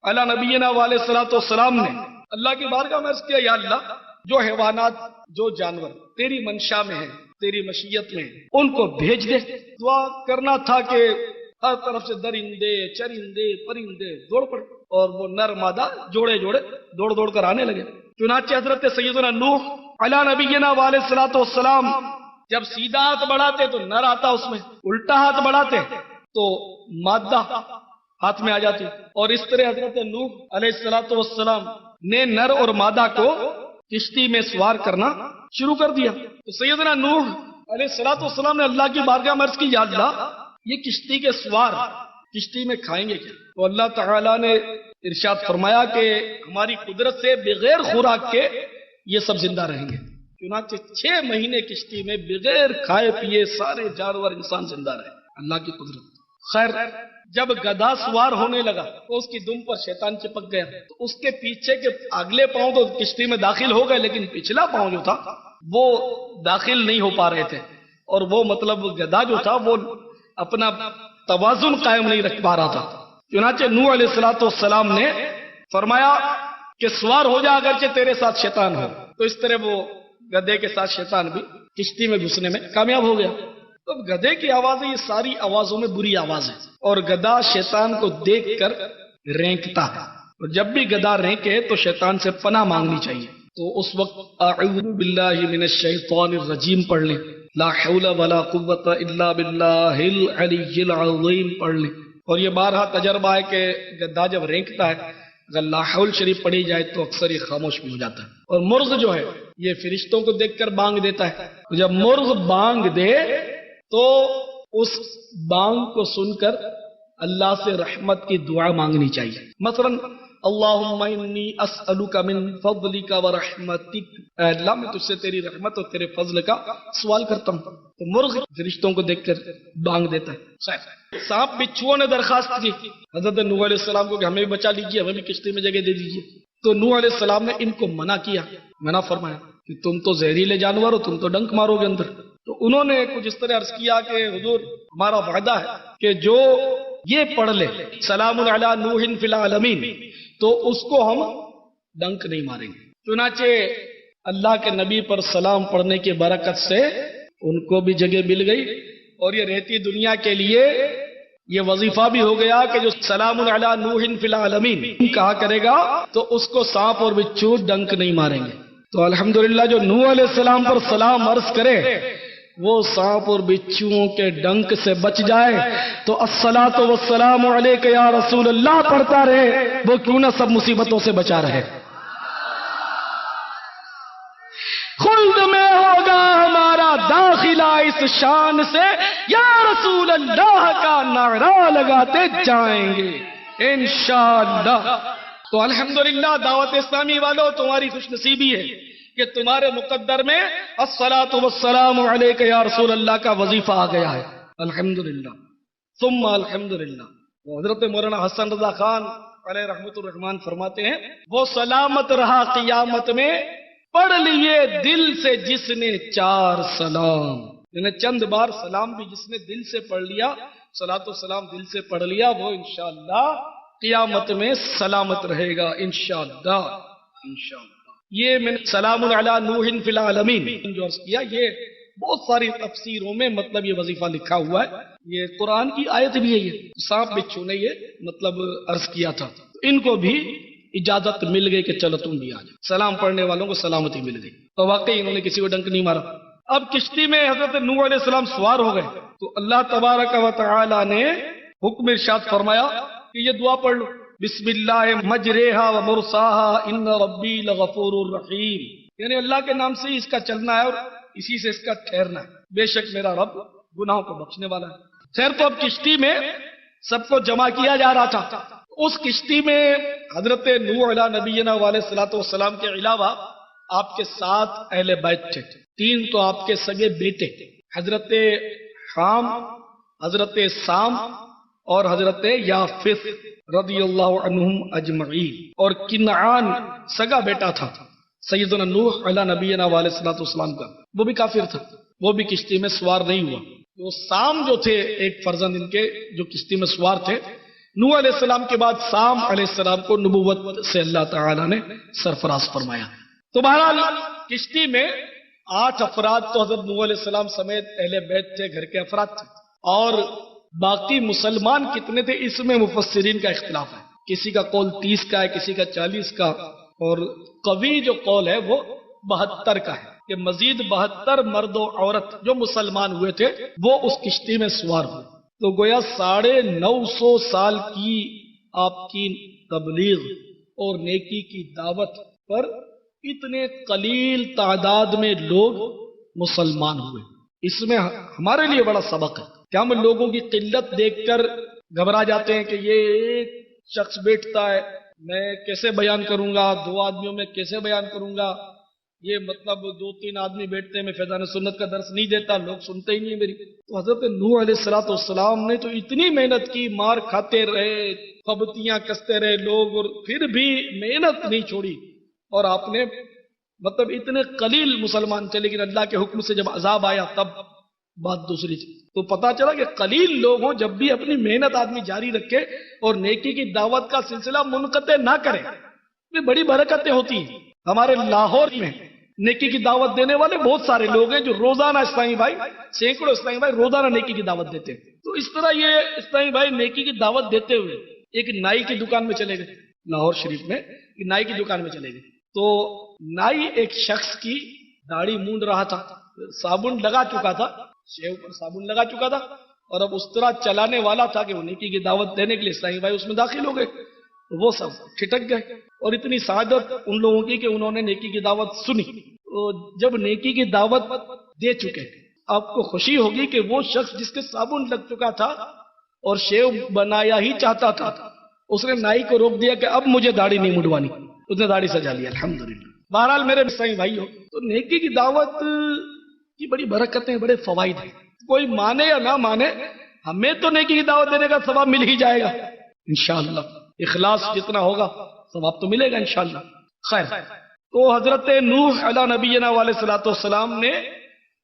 Speaker 3: علیہ نبینا علیہ الصلوۃ والسلام نے اللہ کی بارگاہ میں عرض کیا، یا اللہ جو حیوانات، جو جانور تیری منشا میں ہیں، تیری مشیت میں ہیں، ان کو بھیج دے. دعا کرنا تھا کہ ہر طرف سے درندے، چرندے، پرندے دوڑ پڑے، اور وہ نر مادہ جوڑے جوڑے دوڑ دوڑ کر آنے لگے. چنانچہ حضرت سیدنا نوح علیہ نبینا علیہ الصلوۃ والسلام جب سیدھا ہاتھ بڑھاتے تو نر آتا، اس میں الٹا ہاتھ بڑھاتے تو مادہ ہاتھ میں آ جاتی، اور اس طرح حضرت نوح علیہ الصلوۃ والسلام نے نر اور مادہ کو کشتی میں سوار کرنا شروع کر دیا. تو سیدنا نوح علیہ الصلوۃ والسلام نے اللہ کی بارگاہ میں عرض کی، یا اللہ یہ کشتی کے سوار کشتی میں کھائیں گے کیا؟ تو اللہ تعالیٰ نے ارشاد فرمایا کہ ہماری قدرت سے بغیر خوراک کے یہ سب زندہ رہیں گے. چنانچہ 6 مہینے کشتی میں بغیر کھائے پیے سارے جانور انسان زندہ رہے، اللہ کی قدرت. خیر جب گدھا سوار ہونے لگا تو اس کی دم پر شیطان چپک گیا، تو اس کے پیچھے کے اگلے پاؤں تو کشتی میں داخل ہو گئے، لیکن پچھلا پاؤں جو تھا وہ داخل نہیں ہو پا رہے تھے، اور وہ مطلب گدھا جو تھا وہ اپنا توازن قائم نہیں رکھ پا رہا تھا. چنانچہ نوح علیہ الصلوۃ والسلام نے فرمایا کہ سوار ہو جا اگرچہ تیرے ساتھ شیطان ہو. تو اس طرح وہ گدھے کے ساتھ شیطان بھی کشتی میں گھسنے میں کامیاب ہو گیا. تو گدھے کی آوازیں یہ ساری آوازوں میں بری آواز ہے، اور گدھا شیطان کو دیکھ کر رینکتا ہے، اور جب بھی گدھا رینکے تو شیطان سے پناہ مانگنی چاہیے. تو اس وقت اعوذ باللہ من الشیطان الرجیم پڑھ لیں، لا حول ولا قوت الا باللہ العلی العظیم پڑھ لیں. اور یہ بارہا تجربہ ہے کہ گدھا جب رینکتا ہے اگر لا حول شریف پڑھی جائے تو اکثر یہ خاموش بھی ہو جاتا ہے. اور مرغ جو ہے یہ فرشتوں کو دیکھ کر بانگ دیتا ہے. جب مرغ بانگ دے تو اس بانگ کو سن کر اللہ سے رحمت کی دعا مانگنی چاہیے. مثلا اللہم انی اسألک من فضلک ورحمتک، اے اللہ میں تجھ سے تیری رحمت اور تیرے فضل کا سوال کرتا ہوں. تو مرغ فرشتوں کو دیکھ کر بانگ دیتا ہے. سانپ بچھوؤں نے درخواست کی حضرت نوح علیہ السلام کو کہ ہمیں بھی بچا لیجیے، ہمیں بھی کشتی میں جگہ دے دیجیے. تو نوح علیہ السلام نے ان کو منع کیا، منع فرمایا کہ تم تو زہریلے جانور ہو، تم تو ڈنک مارو گے اندر. تو انہوں نے کچھ اس طرح عرض کیا کہ حضور ہمارا وعدہ ہے کہ جو یہ پڑھ لے سلام علی نوح فی العالمین تو اس کو ہم ڈنک نہیں ماریں گے. چنانچہ اللہ کے نبی پر سلام پڑھنے کی برکت سے ان کو بھی جگہ مل گئی، اور یہ رہتی دنیا کے لیے یہ وظیفہ بھی ہو گیا کہ جو سلام علی نوح فی العالمین کہا کرے گا تو اس کو سانپ اور بچھو ڈنک نہیں ماریں گے. تو الحمدللہ جو نوح علیہ السلام پر سلام عرض کرے وہ سانپ اور بچھوؤں کے ڈنک سے بچ جائے تو الصلاۃ والسلام علیک یا رسول اللہ پڑھتا رہے، وہ کیوں نہ سب مصیبتوں سے بچا رہے. خلد میں ہوگا ہمارا داخلہ اس شان سے، یا رسول اللہ کا نعرہ لگاتے جائیں گے انشاءاللہ. تو الحمدللہ دعوت اسلامی والوں، تمہاری خوش نصیبی ہے کہ تمہارے مقدر میں الصلاۃ والسلام علیک یا رسول اللہ کا وظیفہ آ گیا ہے، الحمدللہ ثم الحمدللہ۔ حضرت مولانا حسن رضا خان علیہ رحمت الرحمان فرماتے ہیں، وہ سلامت رہا قیامت میں پڑھ لیے دل سے جس نے 4 سلام، یعنی چند بار سلام بھی جس نے دل سے پڑھ لیا، صلاۃ و سلام دل سے پڑھ لیا، وہ انشاءاللہ قیامت میں سلامت رہے گا انشاءاللہ انشاءاللہ۔ یہ میں نے سلام علی نوح فی العالمین جو عرض کیا، یہ بہت ساری تفسیروں میں مطلب یہ وظیفہ لکھا ہوا ہے، یہ قرآن کی آیت بھی ہے، یہ سانپ بچھو نے یہ مطلب عرض کیا تھا، ان کو بھی اجازت مل گئی کہ چلو تم بھی آ جاؤ، سلام پڑھنے والوں کو سلامتی مل گئی، تو واقعی انہوں نے کسی کو ڈنک نہیں مارا۔ اب کشتی میں حضرت نوح علیہ السلام سوار ہو گئے تو اللہ تبارک و تعالی نے حکم ارشاد فرمایا کہ یہ دعا پڑھ لو، بسم اللہ مجریہا و مرساہا ان ربی لغفور الرحیم، یعنی اللہ کے نام سے اس کا چلنا ہے اور اسی سے اس کا ٹھہرنا ہے، بے شک میرا رب گناہوں کو بخشنے والا ہے۔ خیر، تو اب کشتی میں سب کو جمع کیا جا رہا تھا، اس کشتی میں حضرت نوح علیہ نبینا علیہ الصلوۃ والسلام کے علاوہ آپ کے 7 اہل بیت تھے، 3 تو آپ کے سگے بیٹے، حضرت حام، حضرت سام اور حضرت یافث رضی اللہ عنہم اجمعین، اور کنعان سگا بیٹا تھا سیدنا نوح علیہ نبینا علیہ الصلوۃ والسلام کا، وہ بھی کافر تھا، وہ بھی کشتی میں سوار نہیں ہوا۔ وہ سام جو تھے ایک فرزند ان کے جو کشتی میں سوار تھے، نوح علیہ السلام کے بعد سام علیہ السلام کو نبوت سے اللہ تعالی نے سرفراز فرمایا۔ تو بہرحال کشتی میں 8 افراد تو حضرت نوح علیہ السلام سمیت اہل بیت تھے، گھر کے افراد تھے، اور باقی مسلمان کتنے تھے اس میں مفسرین کا اختلاف ہے، کسی کا قول 30 کا ہے، کسی کا 40 کا، اور قوی جو قول ہے وہ 72 کا ہے کہ مزید 72 مرد و عورت جو مسلمان ہوئے تھے وہ اس کشتی میں سوار ہوئے۔ تو گویا 950 سال کی آپ کی تبلیغ اور نیکی کی دعوت پر اتنے قلیل تعداد میں لوگ مسلمان ہوئے، اس میں ہمارے لیے بڑا سبق ہے کہ ہم لوگوں کی قلت دیکھ کر گھبرا جاتے ہیں کہ یہ ایک شخص بیٹھتا ہے، میں کیسے بیان کروں گا، 2 آدمیوں میں کیسے بیان کروں گا، یہ مطلب 2-3 آدمی بیٹھتے ہیں، میں فیضان سنت کا درس نہیں دیتا، لوگ سنتے ہی نہیں ہیں میری۔ تو حضرت نوح علیہ السلام نے تو اتنی محنت کی، مار کھاتے رہے، پھبتیاں کستے رہے لوگ، اور پھر بھی محنت نہیں چھوڑی، اور آپ نے مطلب اتنے قلیل مسلمان تھے، لیکن اللہ کے حکم سے جب عذاب آیا تب بات دوسری تھی۔ تو پتا چلا کہ قلیل لوگ ہوں جب بھی اپنی محنت آدمی جاری رکھے اور نیکی کی دعوت کا سلسلہ منقطع نہ کرے، یہ بڑی برکتیں ہوتی ہیں۔ ہمارے لاہور میں نیکی کی دعوت دینے والے بہت سارے لوگ ہیں جو روزانہ اسلامی بھائی، سینکڑوں اسلامی بھائی روزانہ نیکی کی دعوت دیتے ہیں۔ تو اس طرح یہ اسلامی بھائی نیکی کی دعوت دیتے ہوئے ایک نائی کی دکان میں چلے گئے، لاہور شریف میں ایک نائی کی دکان میں چلے گئے، تو نائی ایک شخص کی داڑھی مونڈ رہا تھا، صابن لگا چکا تھا، شیو پر صابن لگا چکا تھا، اور اب اس طرح چلانے والا تھا کہ وہ نیکی کی دعوت دینے کے لیے اسلامی بھائی اس میں داخل ہو گئے، وہ سب ٹھٹک گئے، اور اتنی سعادت ان لوگوں کی کہ انہوں نے نیکی کی دعوت سنی۔ تو جب نیکی کی دعوت دے چکے، آپ کو خوشی ہوگی کہ وہ شخص جس کے صابن لگ چکا تھا اور شیو بنایا ہی چاہتا تھا، اس نے نائی کو روک دیا کہ اب مجھے داڑھی نہیں مڈوانی، اس نے داڑھی سجا لی، الحمدللہ۔ بہرحال میرے اسلامی بھائی ہو، تو نیکی کی دعوت کی بڑی برکتیں، بڑے فوائد ہیں، کوئی مانے یا نہ مانے ہمیں تو نیکی کی دعوت دینے کا ثواب مل ہی جائے گا انشاءاللہ، اخلاص جتنا ہوگا ثواب تو ملے گا انشاءاللہ۔ خیر، تو حضرت نوح علیہ نبینا علیہ الصلوۃ والسلام نے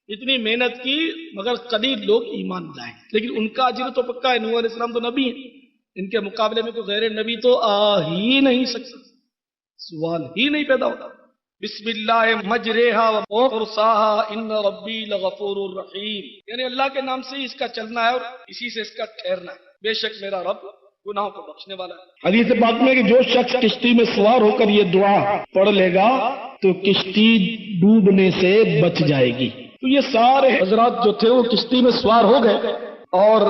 Speaker 3: اتنی محنت کی مگر قلیل لوگ ایمان لائے، لیکن ان کا اجر تو پکا ہے، نوح علیہ السلام تو نبی ہیں، ان کے مقابلے میں کوئی غیر نبی تو آ ہی نہیں سکتا، سوال ہی نہیں پیدا ہوتا۔ بسم اللہ مجریہا و مرساہا ان ربی لغفور الرحیم، یعنی اللہ کے نام سے اس کا چلنا ہے اور اسی سے اس کا ٹھہرنا ہے، بے شک میرا رب گناہوں کو بخشنے والا ہے۔
Speaker 4: حدیث پاک میں کہ جو شخص کشتی میں سوار ہو کر یہ دعا پڑھ لے گا تو کشتی ڈوبنے سے بچ جائے گی۔
Speaker 3: تو یہ سارے حضرات جو تھے وہ کشتی میں سوار ہو گئے، اور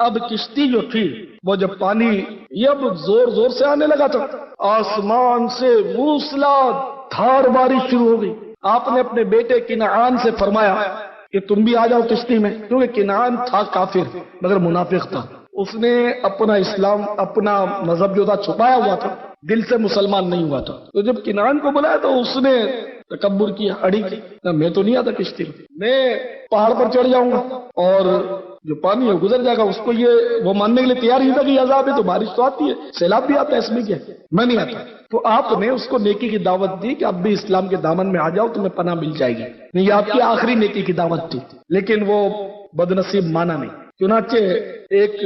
Speaker 3: اب کشتی جو تھی وہ جب پانی یہ اب زور زور سے آنے لگا تھا، آسمان سے موسلا دھار بارش شروع ہو گئی۔ آپ نے اپنے بیٹے کنعان سے فرمایا کہ تم بھی آ جاؤ کشتی میں، کیونکہ کنعان تھا کافر مگر منافق تھا، اس نے اپنا اسلام، اپنا مذہب جو تھا چھپایا ہوا تھا،
Speaker 4: دل سے مسلمان نہیں ہوا تھا. تو جب کنعان کو بلایا تو اس نے تکبر کی اڑی کی، میں تو نہیں آتا کشتی میں پہاڑ پر چڑھ جاؤں گا اور جو پانی ہے گزر جائے گا. اس کو یہ وہ ماننے کے لیے تیار ہی تھا کہ عذاب ہے تو بارش تو آتی ہے، سیلاب بھی آتا ہے، اس میں کیا میں نہیں آتا. تو آپ نے اس کو نیکی کی دعوت دی کہ اب بھی اسلام کے دامن میں آ جاؤ، تمہیں پناہ مل جائے گی. نہیں، یہ آپ کی آخری نیکی کی دعوت تھی، لیکن وہ بدنصیب مانا نہیں. چنانچہ ایک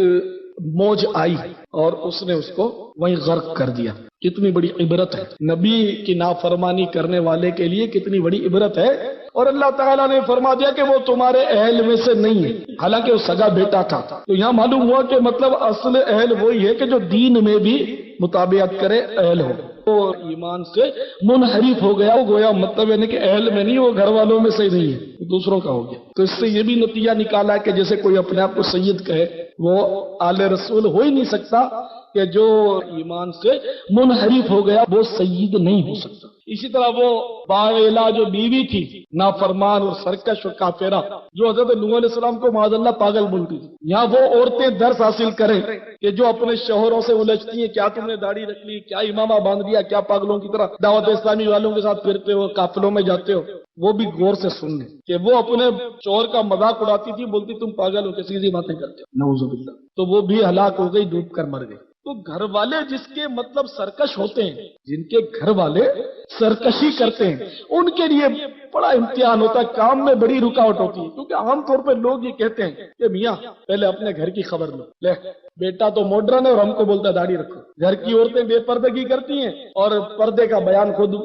Speaker 4: موج آئی اور اس نے اس کو وہیں غرق کر دیا. کتنی بڑی عبرت ہے نبی کی نافرمانی کرنے والے کے لیے، کتنی بڑی عبرت ہے. اور اللہ تعالیٰ نے فرما دیا کہ وہ تمہارے اہل میں سے نہیں ہے، حالانکہ وہ سگا بیٹا تھا. تو یہاں معلوم ہوا کہ مطلب اصل اہل وہی ہے کہ جو دین میں بھی مطابقت کرے، اہل ہو. وہ ایمان سے منحرف ہو گیا، وہ گویا مطلب یعنی کہ اہل میں نہیں، وہ گھر والوں میں سے نہیں ہے، دوسروں کا ہو گیا. تو اس سے یہ بھی نتیجہ نکالا ہے کہ جیسے کوئی اپنے آپ کو سید کہے، وہ آل رسول ہو ہی نہیں سکتا، کہ جو ایمان سے منحرف ہو گیا وہ سید نہیں ہو سکتا. اسی طرح وہ باویلا جو بیوی تھی، نافرمان اور سرکش اور کافرہ، جو حضرت نوح علیہ السلام کو معاذ اللہ پاگل بولتی تھی، یہاں وہ عورتیں درس حاصل کریں کہ جو اپنے شوہروں سے الجھتی ہیں، کیا تم نے داڑھی رکھ لی، کیا امامہ باندھ لیا، کیا پاگلوں کی طرح دعوت اسلامی والوں کے ساتھ پھرتے ہو، قافلوں میں جاتے ہو. وہ بھی غور سے سن لیں کہ وہ اپنے شوہر کا مذاق اڑاتی تھی، بولتی تم پاگل ہو، کیسی باتیں کرتے ہو، نعوذ باللہ. تو وہ بھی ہلاک ہو گئی، ڈوب کر مر گئی. تو گھر والے جس کے مطلب سرکش ہوتے ہیں، جن کے گھر والے سرکشی کرتے ہیں، ان کے لیے بڑا امتحان ہوتا ہے، کام میں بڑی رکاوٹ ہوتی ہے. کیونکہ عام طور پہ لوگ یہ کہتے ہیں کہ میاں پہلے اپنے گھر کی خبر لو، لے بیٹا تو ماڈرن ہے اور ہم کو بولتا ہے داڑھی رکھو. گھر کی عورتیں بے پردگی کرتی ہیں اور پردے کا بیان خود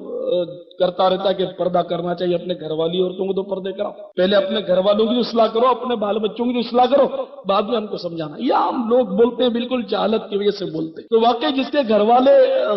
Speaker 4: کرتا رہتا ہے کہ پردہ کرنا چاہیے. اپنے گھر والی عورتوں کو تو پردے کراؤ، پہلے اپنے گھر والوں کی اصلاح کرو، اپنے بال بچوں کی اصلاح کرو، بعد میں ہم کو سمجھانا. یہ عام لوگ بولتے ہیں، بالکل جہالت کی وجہ سے بولتے ہیں. تو واقعی جس کے گھر والے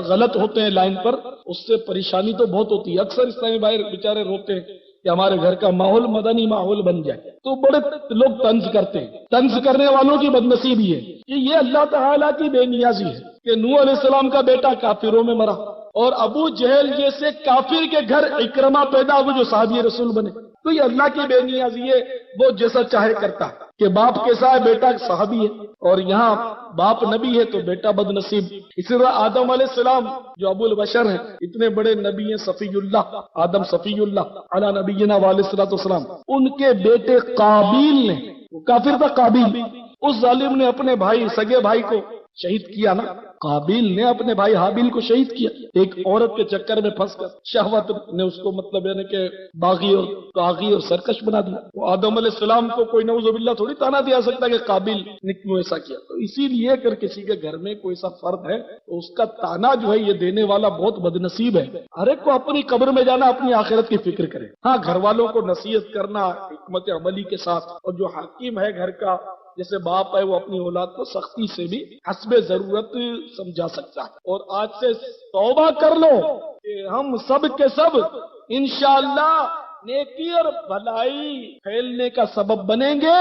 Speaker 4: غلط ہوتے ہیں لائن پر، اس سے پریشانی تو بہت ہوتی ہے. اکثر اسلامی بھائی بیچارے روتے ہیں کہ ہمارے گھر کا ماحول مدنی ماحول بن جائے. تو بڑے لوگ طنز کرتے ہیں. طنز کرنے والوں کی بدنصیبی ہے کہ یہ اللہ تعالیٰ کی بے نیازی ہے کہ نوح علیہ السلام کا بیٹا کافروں میں مرا اور ابو جہل جیسے کافر کے گھر اکرمہ پیدا ہوئے جو صحابی رسول بنے. تو یہ اللہ کی بے نیازی ہے، وہ جیسا چاہے کرتا کہ باپ کیسا ہے، بیٹا صحابی ہے، اور یہاں باپ نبی ہے تو بیٹا بد نصیب. اسی طرح آدم علیہ السلام جو ابو البشر ہیں، اتنے بڑے نبی ہیں، صفی اللہ آدم صفی اللہ علی نبینا علیہ الصلوۃ والسلام، ان کے بیٹے قابیل نے، وہ کافر تھا قابیل، اس ظالم نے اپنے بھائی سگے بھائی کو شہید کیا نا. قابیل نے اپنے بھائی حابیل کو شہید کیا، ایک عورت کے چکر میں پھنس کر. شہوت نے اس کو مطلب یعنی کہ باغی اور طاغی اور سرکش بنا دیا. وہ آدم علیہ السلام کو کوئی نعوذ باللہ تھوڑی تانا دیا سکتا کہ قابیل نے کیوں ایسا کیا. تو اسی لیے اگر کسی کے گھر میں کوئی سا فرد ہے تو اس کا تانا جو ہے یہ دینے والا بہت بد نصیب ہے. ہر ایک کو اپنی قبر میں جانا، اپنی آخرت کی فکر کرے. ہاں، گھر والوں کو نصیحت کرنا حکمت عملی کے ساتھ، اور جو حاکم ہے گھر کا جیسے باپ ہے، وہ اپنی اولاد کو سختی سے بھی حسب ضرورت سمجھا سکتا ہے. اور آج سے توبہ کر لو کہ ہم سب کے سب انشاءاللہ نیکی اور بھلائی پھیلنے کا سبب بنیں گے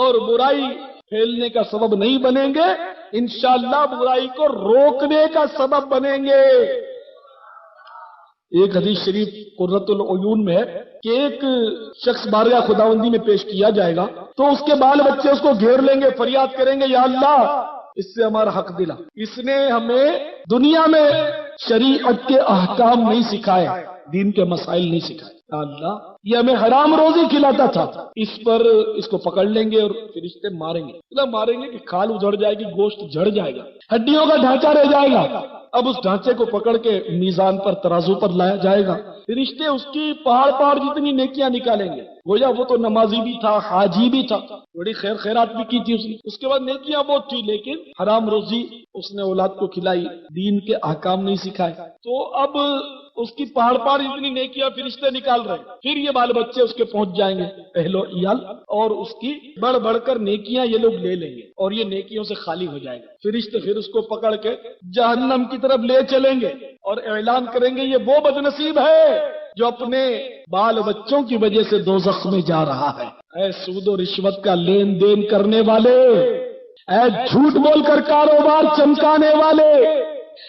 Speaker 4: اور برائی پھیلنے کا سبب نہیں بنیں گے. انشاءاللہ برائی کو روکنے کا سبب بنیں گے. ایک حدیث شریف قرۃ العیون میں ہے کہ ایک شخص بارگاہ خداوندی میں پیش کیا جائے گا تو اس کے بال بچے اس کو گھیر لیں گے، فریاد کریں گے، یا اللہ اس سے ہمارا حق دلا، اس نے ہمیں دنیا میں شریعت کے احکام نہیں سکھائے، دین کے مسائل نہیں سکھائے. یا اللہ یہ ہمیں حرام روزی کھلاتا تھا، اس پر اس کو پکڑ لیں گے اور فرشتے ماریں گے. ماریں گے کہ کھال اجڑ جائے گی، گوشت جھڑ جائے گا، ہڈیوں کا ڈھانچہ رہ جائے گا. اب اس ڈھانچے کو پکڑ کے میزان پر ترازو پر لایا جائے گا، فرشتے اس کی پہاڑ پہاڑ جتنی نیکیاں نکالیں گے. گویا وہ تو نمازی بھی تھا، حاجی بھی تھا، بڑی خیر خیرات بھی کی تھی اس نے. اس کے بعد نیکیاں بہت تھی، لیکن حرام روزی اس نے اولاد کو کھلائی، دین کے احکام نہیں سکھائے. تو اب اس کی پہاڑ پہاڑ اتنی نیکیاں فرشتے نکال رہے ہیں. پھر یہ بال بچے اس کے پہنچ جائیں گے اہل و عیال، اور اس کی بڑھ بڑھ کر نیکیاں یہ لوگ لے لیں گے اور یہ نیکیوں سے خالی ہو جائے گا. فرشتے پھر اس کو پکڑ کے جہنم کی طرف لے چلیں گے اور اعلان کریں گے یہ وہ بد نصیب ہے جو اپنے بال بچوں کی وجہ سے دوزخ میں جا رہا ہے. اے سود و رشوت کا لین دین کرنے والے، اے جھوٹ بول کر کاروبار چمکانے والے،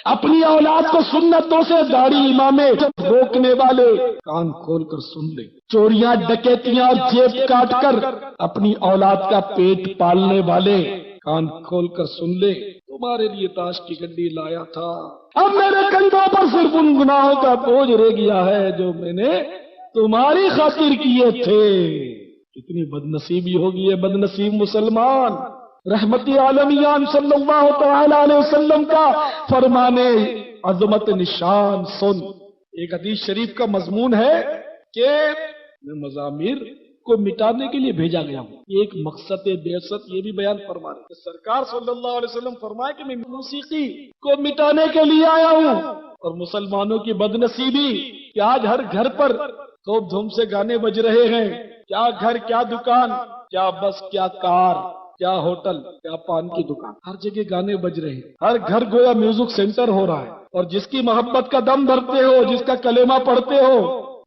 Speaker 4: اپنی اولاد کو سنتوں سے داڑھی امامے روکنے والے، کان کھول کر سن لیں. چوریاں ڈکیتیاں اور جیب کاٹ کر اپنی اولاد کا پیٹ پالنے والے، کان کھول کر سن لیں. تو تمہارے لیے تاش کی گڈی لایا تھا، اب میرے کندھوں پر صرف ان گناہوں کا بوجھ رہ گیا ہے جو میں نے تمہاری خاطر کیے تھے۔ کتنی بدنصیبی ہوگی ہے بدنصیب مسلمان۔ رحمتی عالمیان صلی اللہ تعالی علیہ وسلم کا فرمانے عظمت نشان سن۔ ایک حدیث شریف کا مضمون ہے کہ میں مزامیر کو مٹانے کے لیے بھیجا گیا ہوں، یہ ایک مقصد بعثت یہ بھی بیان فرما رہے ہیں۔ سرکار صلی اللہ علیہ وسلم فرمائے کہ میں موسیقی کو مٹانے کے لیے آیا ہوں، اور مسلمانوں کی بدنصیبی کہ آج ہر گھر پر خوب دھوم سے گانے بج رہے ہیں، کیا گھر کیا دکان، کیا بس کیا کار، کیا ہوٹل، کیا پان کی دکان، ہر جگہ گانے بج رہے ہیں، ہر گھر گویا میوزک سینٹر ہو رہا ہے۔ اور جس کی محبت کا دم بھرتے ہو، جس کا کلمہ پڑھتے ہو،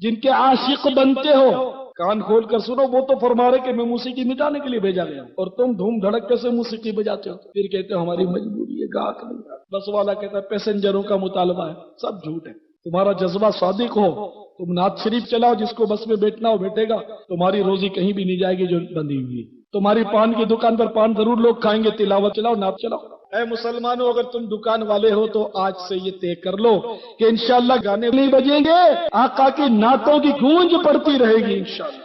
Speaker 4: جن کے عاشق بنتے ہو، کان کھول کر سنو، وہ تو فرما رہے کہ میں موسیقی مٹانے کے لیے بھیجا گیا ہوں، اور تم دھوم دھڑکے سے موسیقی بجاتے ہو، پھر کہتے ہو ہماری مجبوری ہے، گاہک نہیں ہے، بس والا کہتا ہے پیسنجروں کا مطالبہ ہے۔ سب جھوٹ ہے۔ تمہارا جذبہ صادق ہو، تم نعت شریف چلاؤ، جس کو بس میں بیٹھنا ہو بیٹھے گا، تمہاری روزی کہیں بھی نہیں جائے گی جو بندھی ہوئی ہے۔ تمہاری پان کی دکان پر پان ضرور لوگ کھائیں گے، تلاوت چلاؤ، نعت چلاؤ۔ اے مسلمانوں، اگر تم دکان والے ہو تو آج سے یہ طے کر لو کہ انشاءاللہ گانے نہیں بجیں گے، آقا کی نعتوں کی گونج پڑتی رہے گی انشاءاللہ۔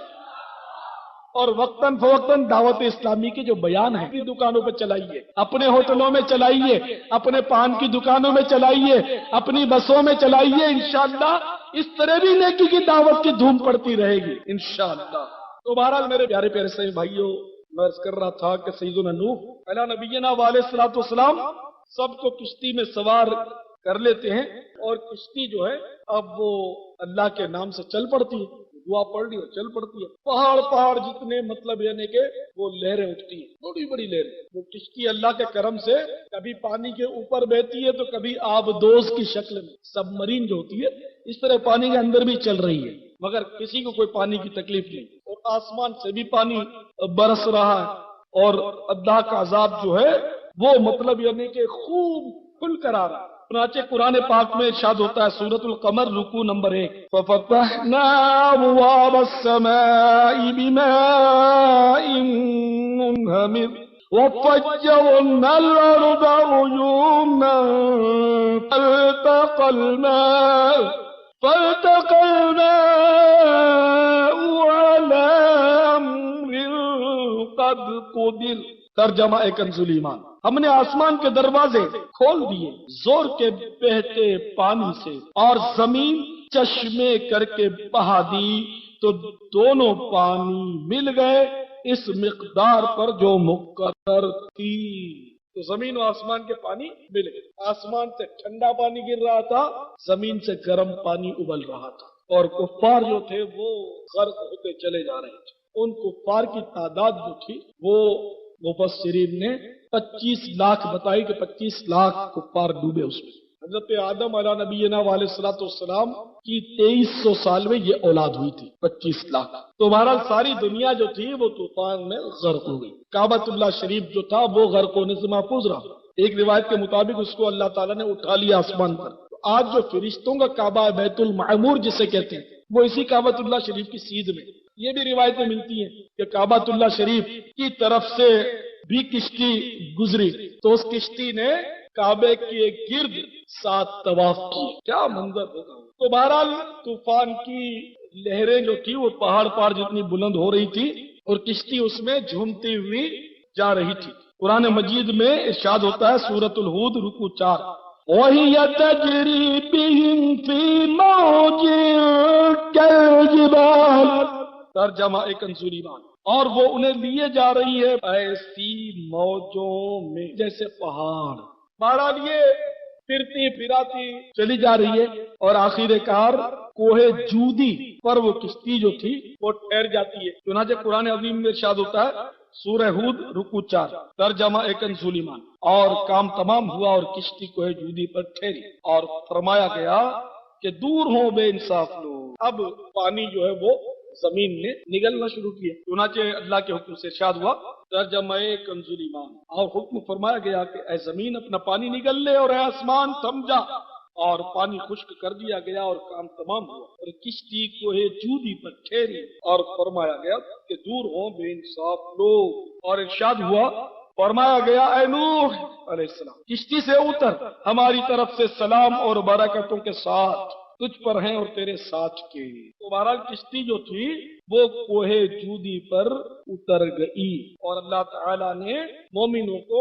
Speaker 4: اور وقتاً فوقتاً دعوت اسلامی کے جو بیان ہیں اپنی دکانوں پہ چلائیے، اپنے ہوٹلوں میں چلائیے، اپنے پان کی دکانوں میں چلائیے، اپنی بسوں میں چلائیے، انشاءاللہ اس طرح بھی نیکی کی دعوت کی دھوم پڑتی رہے گی انشاءاللہ۔ تو بہرحال میرے پیارے پیارے سے بھائیوں، میں عرض کر رہا تھا کہ سیدنا نوح علیہ نبینا علیہ الصلوۃ والسلام سب کو کشتی میں سوار کر لیتے ہیں، اور کشتی جو ہے اب وہ اللہ کے نام سے چل پڑتی ہے، دعا پڑھ لی اور چل پڑتی ہے۔ پہاڑ جتنے مطلب یعنی کہ وہ لہریں اٹھتی ہیں، بڑی بڑی لہریں۔ وہ کشتی اللہ کے کرم سے کبھی پانی کے اوپر بہتی ہے تو کبھی آبدوز کی شکل میں، سب مرین جو ہوتی ہے اس طرح پانی کے اندر بھی چل رہی ہے، مگر کسی کو کوئی پانی کی تکلیف نہیں، اور آسمان سے بھی پانی برس رہا ہے، اور اللہ کا عذاب جو ہے وہ مطلب یعنی کہ خوب کھل کر آ رہا ہے۔ چنانچہ قرآن پاک میں ارشاد ہوتا ہے سورۃ القمر رکوع نمبر 1، فَفَتَحْنَا أَبْوَابَ السَّمَاءِ بِمَاءٍ مُنْهَمِرٍ وَفَجَّرْنَا الْأَرْضَ عُيُونًا فَالْتَقَى الْمَاءُ عَلَى أَمْرٍ قَدْ قُدِرَ۔ ترجمہ کنز ایمان، ہم نے آسمان کے دروازے کھول دیے زور کے بہتے پانی سے، اور زمین چشمے کر کے بہا دی تو دونوں پانی مل گئے اس مقدار پر جو مقرر تھی۔ تو زمین و آسمان کے پانی مل گئے، آسمان سے ٹھنڈا پانی گر رہا تھا، زمین سے گرم پانی ابل رہا تھا، اور کفار جو تھے وہ غرق ہوتے چلے جا رہے تھے۔ ان کفار کی تعداد جو تھی وہ مفسرین نے 25 لاکھ بتائی کہ 25 لاکھ کفار ڈوبے اس میں۔ حضرت آدم علیہ نبینا علیہ الصلوۃ والسلام کی 2300 سال میں یہ اولاد ہوئی تھی، 25 لاکھ۔ تو بہرحال ساری دنیا جو تھی وہ طوفان میں غرق ہو گئی۔ کعبۃ اللہ شریف جو تھا وہ غرق ہونے سے محفوظ رہا، ایک روایت کے مطابق اس کو اللہ تعالیٰ نے اٹھا لیا آسمان پر۔ تو آج جو فرشتوں کا کعبہ ہے بیت المعمور جسے کہتے ہیں، وہ اسی کعبۃ اللہ شریف کی سیدھ میں۔ یہ بھی روایتیں ملتی ہیں کہ کعبۃ اللہ شریف کی طرف سے بھی کشتی گزری تو اس کشتی نے کعبے کے گرد 7 طواف کیے۔ کیا منظر ہوگا۔ تو بہرحال طوفان کی لہریں جو تھی وہ پہاڑ جتنی بلند ہو رہی تھی، اور کشتی اس میں جھومتی ہوئی جا رہی تھی۔ قرآن مجید میں ارشاد ہوتا ہے سورۃ الہود رکوع 4، وَهِيَ تَجْرِي بِهِمْ فِي مَوْجٍ كَالْجِبَالِ۔ ترجمہ کنز ایمان، اور وہ انہیں لیے جا رہی ہے ایسی موجوں میں جیسے پہاڑ۔ بہرحال یہ پھرتی پھراتی چلی جا رہی ہے، اور آخر کار کوہ جودی پر وہ کشتی جو تھی وہ ٹھہر جاتی ہے۔ چنانچہ قرآن عظیم میں ارشاد ہوتا ہے سورہ ہود رکوع 4، ترجمہ کنز ایمان، اور کام تمام ہوا اور کشتی کوہ جودی پر ٹھہری، اور فرمایا گیا کہ دور ہوں بے انصاف لوگ۔ اب پانی جو ہے وہ زمین نے نگلنا شروع کیا، چنانچہ اللہ کے حکم سے ارشاد ہوا ترجمہ کنز ایمان، اور حکم فرمایا گیا کہ اے زمین اپنا پانی نگل لے، اور اے آسمان تھم جا، اور پانی خشک کر دیا گیا اور کام تمام ہوا، اور کشتی کوہ جودی پر ٹھہری، اور فرمایا گیا کہ دور ہوں بے انصاف لوگ، اور ارشاد ہوا فرمایا گیا اے نوح علیہ السلام کشتی سے اتر، ہماری طرف سے سلام اور برکتوں کے ساتھ تجھ پر ہیں اور تیرے ساتھ کے۔ تو بہرحال کشتی جو تھی وہ کوہ جودی پر اتر گئی اور اللہ تعالیٰ نے مومنوں کو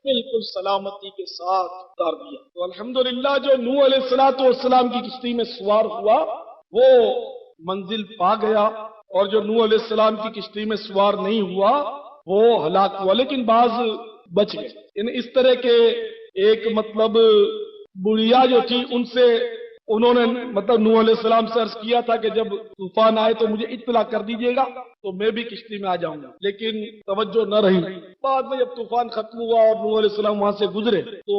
Speaker 4: بالکل سلامتی کے ساتھ اتار دیا۔ تو الحمدللہ جو نوح علیہ السلام کی کشتی میں سوار ہوا وہ منزل پا گیا، اور جو نوح علیہ السلام کی کشتی میں سوار نہیں ہوا وہ ہلاک ہوا، لیکن بعض بچ گئے۔ اس طرح کے ایک مطلب بڑھیا جو تھی ان سے انہوں نے مطلب نوح علیہ السلام سے عرض کیا تھا کہ جب طوفان آئے تو مجھے اطلاع کر دیجیے گا تو میں بھی کشتی میں آ جاؤں گا، لیکن توجہ نہ رہی۔ بعد میں جب طوفان ختم ہوا اور نوح علیہ السلام وہاں سے گزرے تو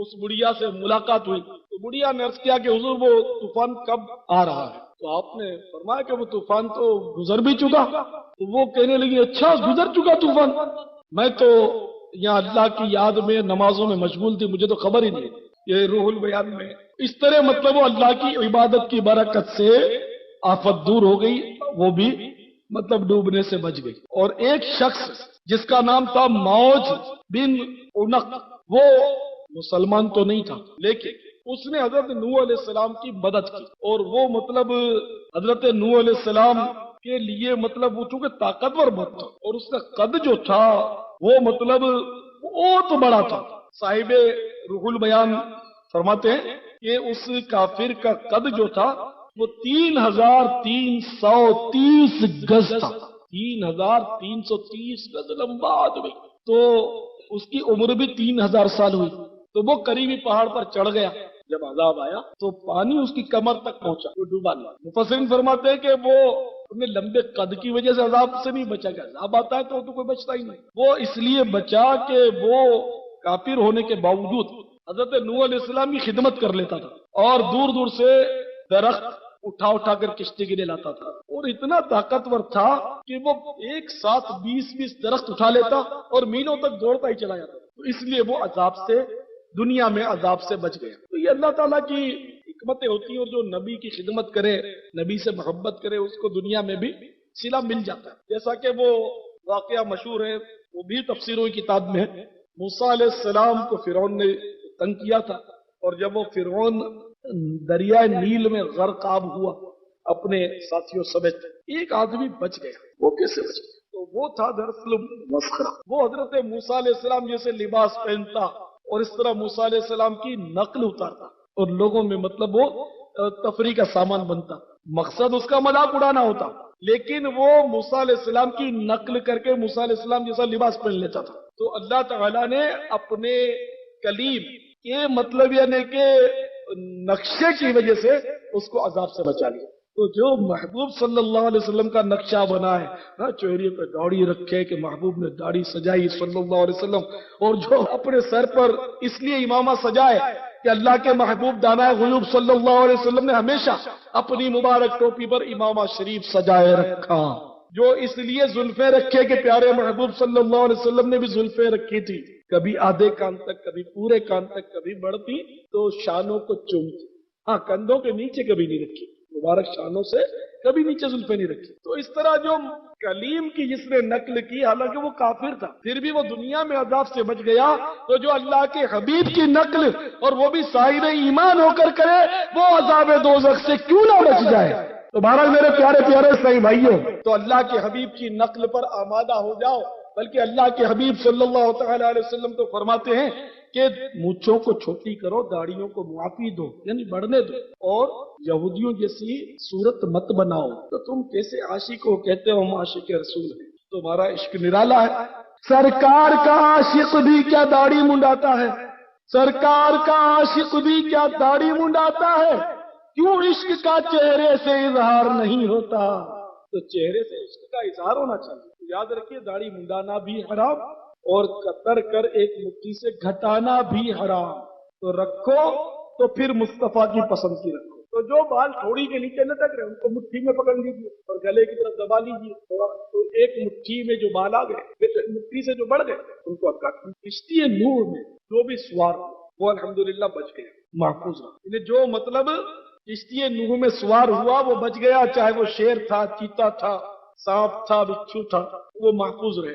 Speaker 4: اس بڑھیا سے ملاقات ہوئی، تو بڑھیا نے عرض کیا کہ حضور وہ طوفان کب آ رہا ہے؟ تو آپ نے فرمایا کہ وہ طوفان تو گزر بھی چکا۔ تو وہ کہنے لگی اچھا گزر چکا طوفان، میں تو یہاں اللہ کی یاد میں نمازوں میں مشغول تھی، مجھے تو خبر ہی نہیں۔ یہ روح البیان میں اس طرح مطلب وہ اللہ کی عبادت کی برکت سے آفت دور ہو گئی، وہ بھی مطلب ڈوبنے سے بچ گئی۔ اور ایک شخص جس کا نام تھا موج بن عنق، وہ مسلمان تو نہیں تھا لیکن اس نے حضرت نوح علیہ السلام کی مدد کی، اور وہ مطلب حضرت نوح علیہ السلام کے لیے مطلب وہ چونکہ طاقتور بہت تھا اور اس کا قد جو تھا وہ مطلب بہت بڑا تھا۔ صاحب روح البیان فرماتے ہیں کہ اس کافر کا قد جو تھا وہ 3330 گز تھا، 3330 گز لمبا آدمی، تو اس کی عمر بھی 3000 سال ہوئی۔ تو وہ قریبی پہاڑ پر چڑھ گیا، جب عذاب آیا تو پانی اس کی کمر تک پہنچا، وہ ڈوبا نہیں۔ مفسرین فرماتے ہیں کہ وہ اپنے لمبے قد کی وجہ سے عذاب سے نہیں بچا گیا، عذاب آتا ہے تو کوئی بچتا ہی نہیں، وہ اس لیے بچا کہ وہ کافر ہونے کے باوجود حضرت نوح علیہ السلام کی خدمت کر لیتا تھا اور دور دور سے درخت اٹھا اٹھا کر کشتی کے لیے لاتا تھا، اور اتنا طاقتور تھا کہ وہ ایک ساتھ 20 درخت اٹھا لیتا اور میلوں تک دوڑتا ہی چلا جاتا، تو اس لیے وہ عذاب سے دنیا میں عذاب سے بچ گیا۔ تو یہ اللہ تعالیٰ کی حکمتیں ہوتی ہیں، اور جو نبی کی خدمت کرے، نبی سے محبت کرے، اس کو دنیا میں بھی صلہ مل جاتا ہے۔ جیسا کہ وہ واقعہ مشہور ہے، وہ بھی تفسیروں کی کتاب میں ہے، موسیٰ علیہ السلام کو فرعون نے تنگ کیا تھا، اور جب وہ فرعون دریائے نیل میں غرق آب ہوا اپنے ساتھیوں سمیت، ایک آدمی بچ گیا۔ وہ کیسے بچ گیا؟ تو وہ تھا دراصل مسخرہ، وہ حضرت موسیٰ علیہ السلام جیسے لباس پہنتا اور اس طرح موسیٰ علیہ السلام کی نقل اتارتا اور لوگوں میں مطلب وہ تفریح کا سامان بنتا، مقصد اس کا مذاق اڑانا ہوتا، لیکن وہ موسیٰ علیہ السلام کی نقل کر کے موسیٰ علیہ السلام جیسا لباس پہن لیتا تھا۔ تو اللہ تعالیٰ نے اپنے کلیم کے مطلب یعنی کہ نقشے کی وجہ سے اس کو عذاب سے بچا لیا۔ تو جو محبوب صلی اللہ علیہ وسلم کا نقشہ بنا ہے، چہرے پہ داڑھی رکھے کہ محبوب نے داڑھی سجائی صلی اللہ علیہ وسلم، اور جو اپنے سر پر اس لیے امامہ سجائے کہ اللہ کے محبوب دانائے غیوب صلی اللہ علیہ وسلم نے ہمیشہ اپنی مبارک ٹوپی پر امامہ شریف سجائے رکھا، جو اس لیے زلفیں رکھے کہ پیارے محبوب صلی اللہ علیہ وسلم نے بھی زلفیں رکھی تھی، کبھی آدھے کان تک، کبھی پورے کان تک، کبھی بڑھتی تو شانوں کو چومتی، ہاں کندھوں کے نیچے کبھی نہیں رکھی، مبارک شانوں سے کبھی نیچے زلفیں نہیں رکھی۔ تو اس طرح جو کلیم کی جس نے نقل کی، حالانکہ وہ کافر تھا، پھر بھی وہ دنیا میں عذاب سے بچ گیا، تو جو اللہ کے حبیب کی نقل اور وہ بھی صاحب ایمان ہو کر کرے، وہ عذاب دوزخ سے کیوں نہ بچ جائے؟ تو بہرحال میرے پیارے پیارے صحیح بھائیوں، تو اللہ کے حبیب کی نقل پر آمادہ ہو جاؤ، بلکہ اللہ کے حبیب صلی اللہ تعالی علیہ وسلم تو فرماتے ہیں کہ مونچھوں کو چھوٹی کرو، داڑھیوں کو معافی دو، یعنی بڑھنے دو، اور یہودیوں جیسی صورت مت بناؤ۔ تو تم کیسے عاشق ہو؟ کہتے ہو ہم عاشق رسول ہیں، تمہارا عشق نرالا ہے۔ سرکار کا عاشق بھی کیا داڑھی منڈاتا ہے، سرکار کا عاشق بھی کیا داڑھی منڈاتا ہے، کیوں عشق کا چہرے سے اظہار نہیں ہوتا؟ تو چہرے سے عشق کا اظہار ہونا چاہیے۔ یاد رکھیے، داڑھی منڈانا بھی حرام اور قطر کر ایک مٹھی سے گھٹانا بھی حرام۔ تو رکھو تو پھر مصطفیٰ کی پسند کی رکھو۔ تو جو بال تھوڑی کے نیچے لٹک رہے ان کو مٹھی میں پکڑ لیجیے اور گلے کی طرف دبا لیجیے تھوڑا، تو ایک مٹھی میں جو بال آ گئے، مٹھی سے جو بڑھ گئے ان کو کاٹ۔ کشتی نوح میں جو بھی سوار وہ الحمدللہ بچ گیا، محفوظ رہا۔ جو مطلب کشتی نوح میں سوار ہوا وہ بچ گیا، چاہے وہ شیر تھا، چیتا تھا، سانپ تھا، بچھو تھا، وہ محفوظ رہے۔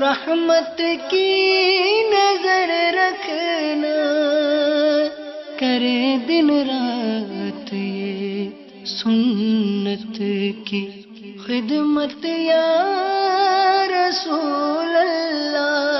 Speaker 1: رحمت کی نظر رکھنا، کرے دن رات یہ سنت کی خدمت یا رسول اللہ۔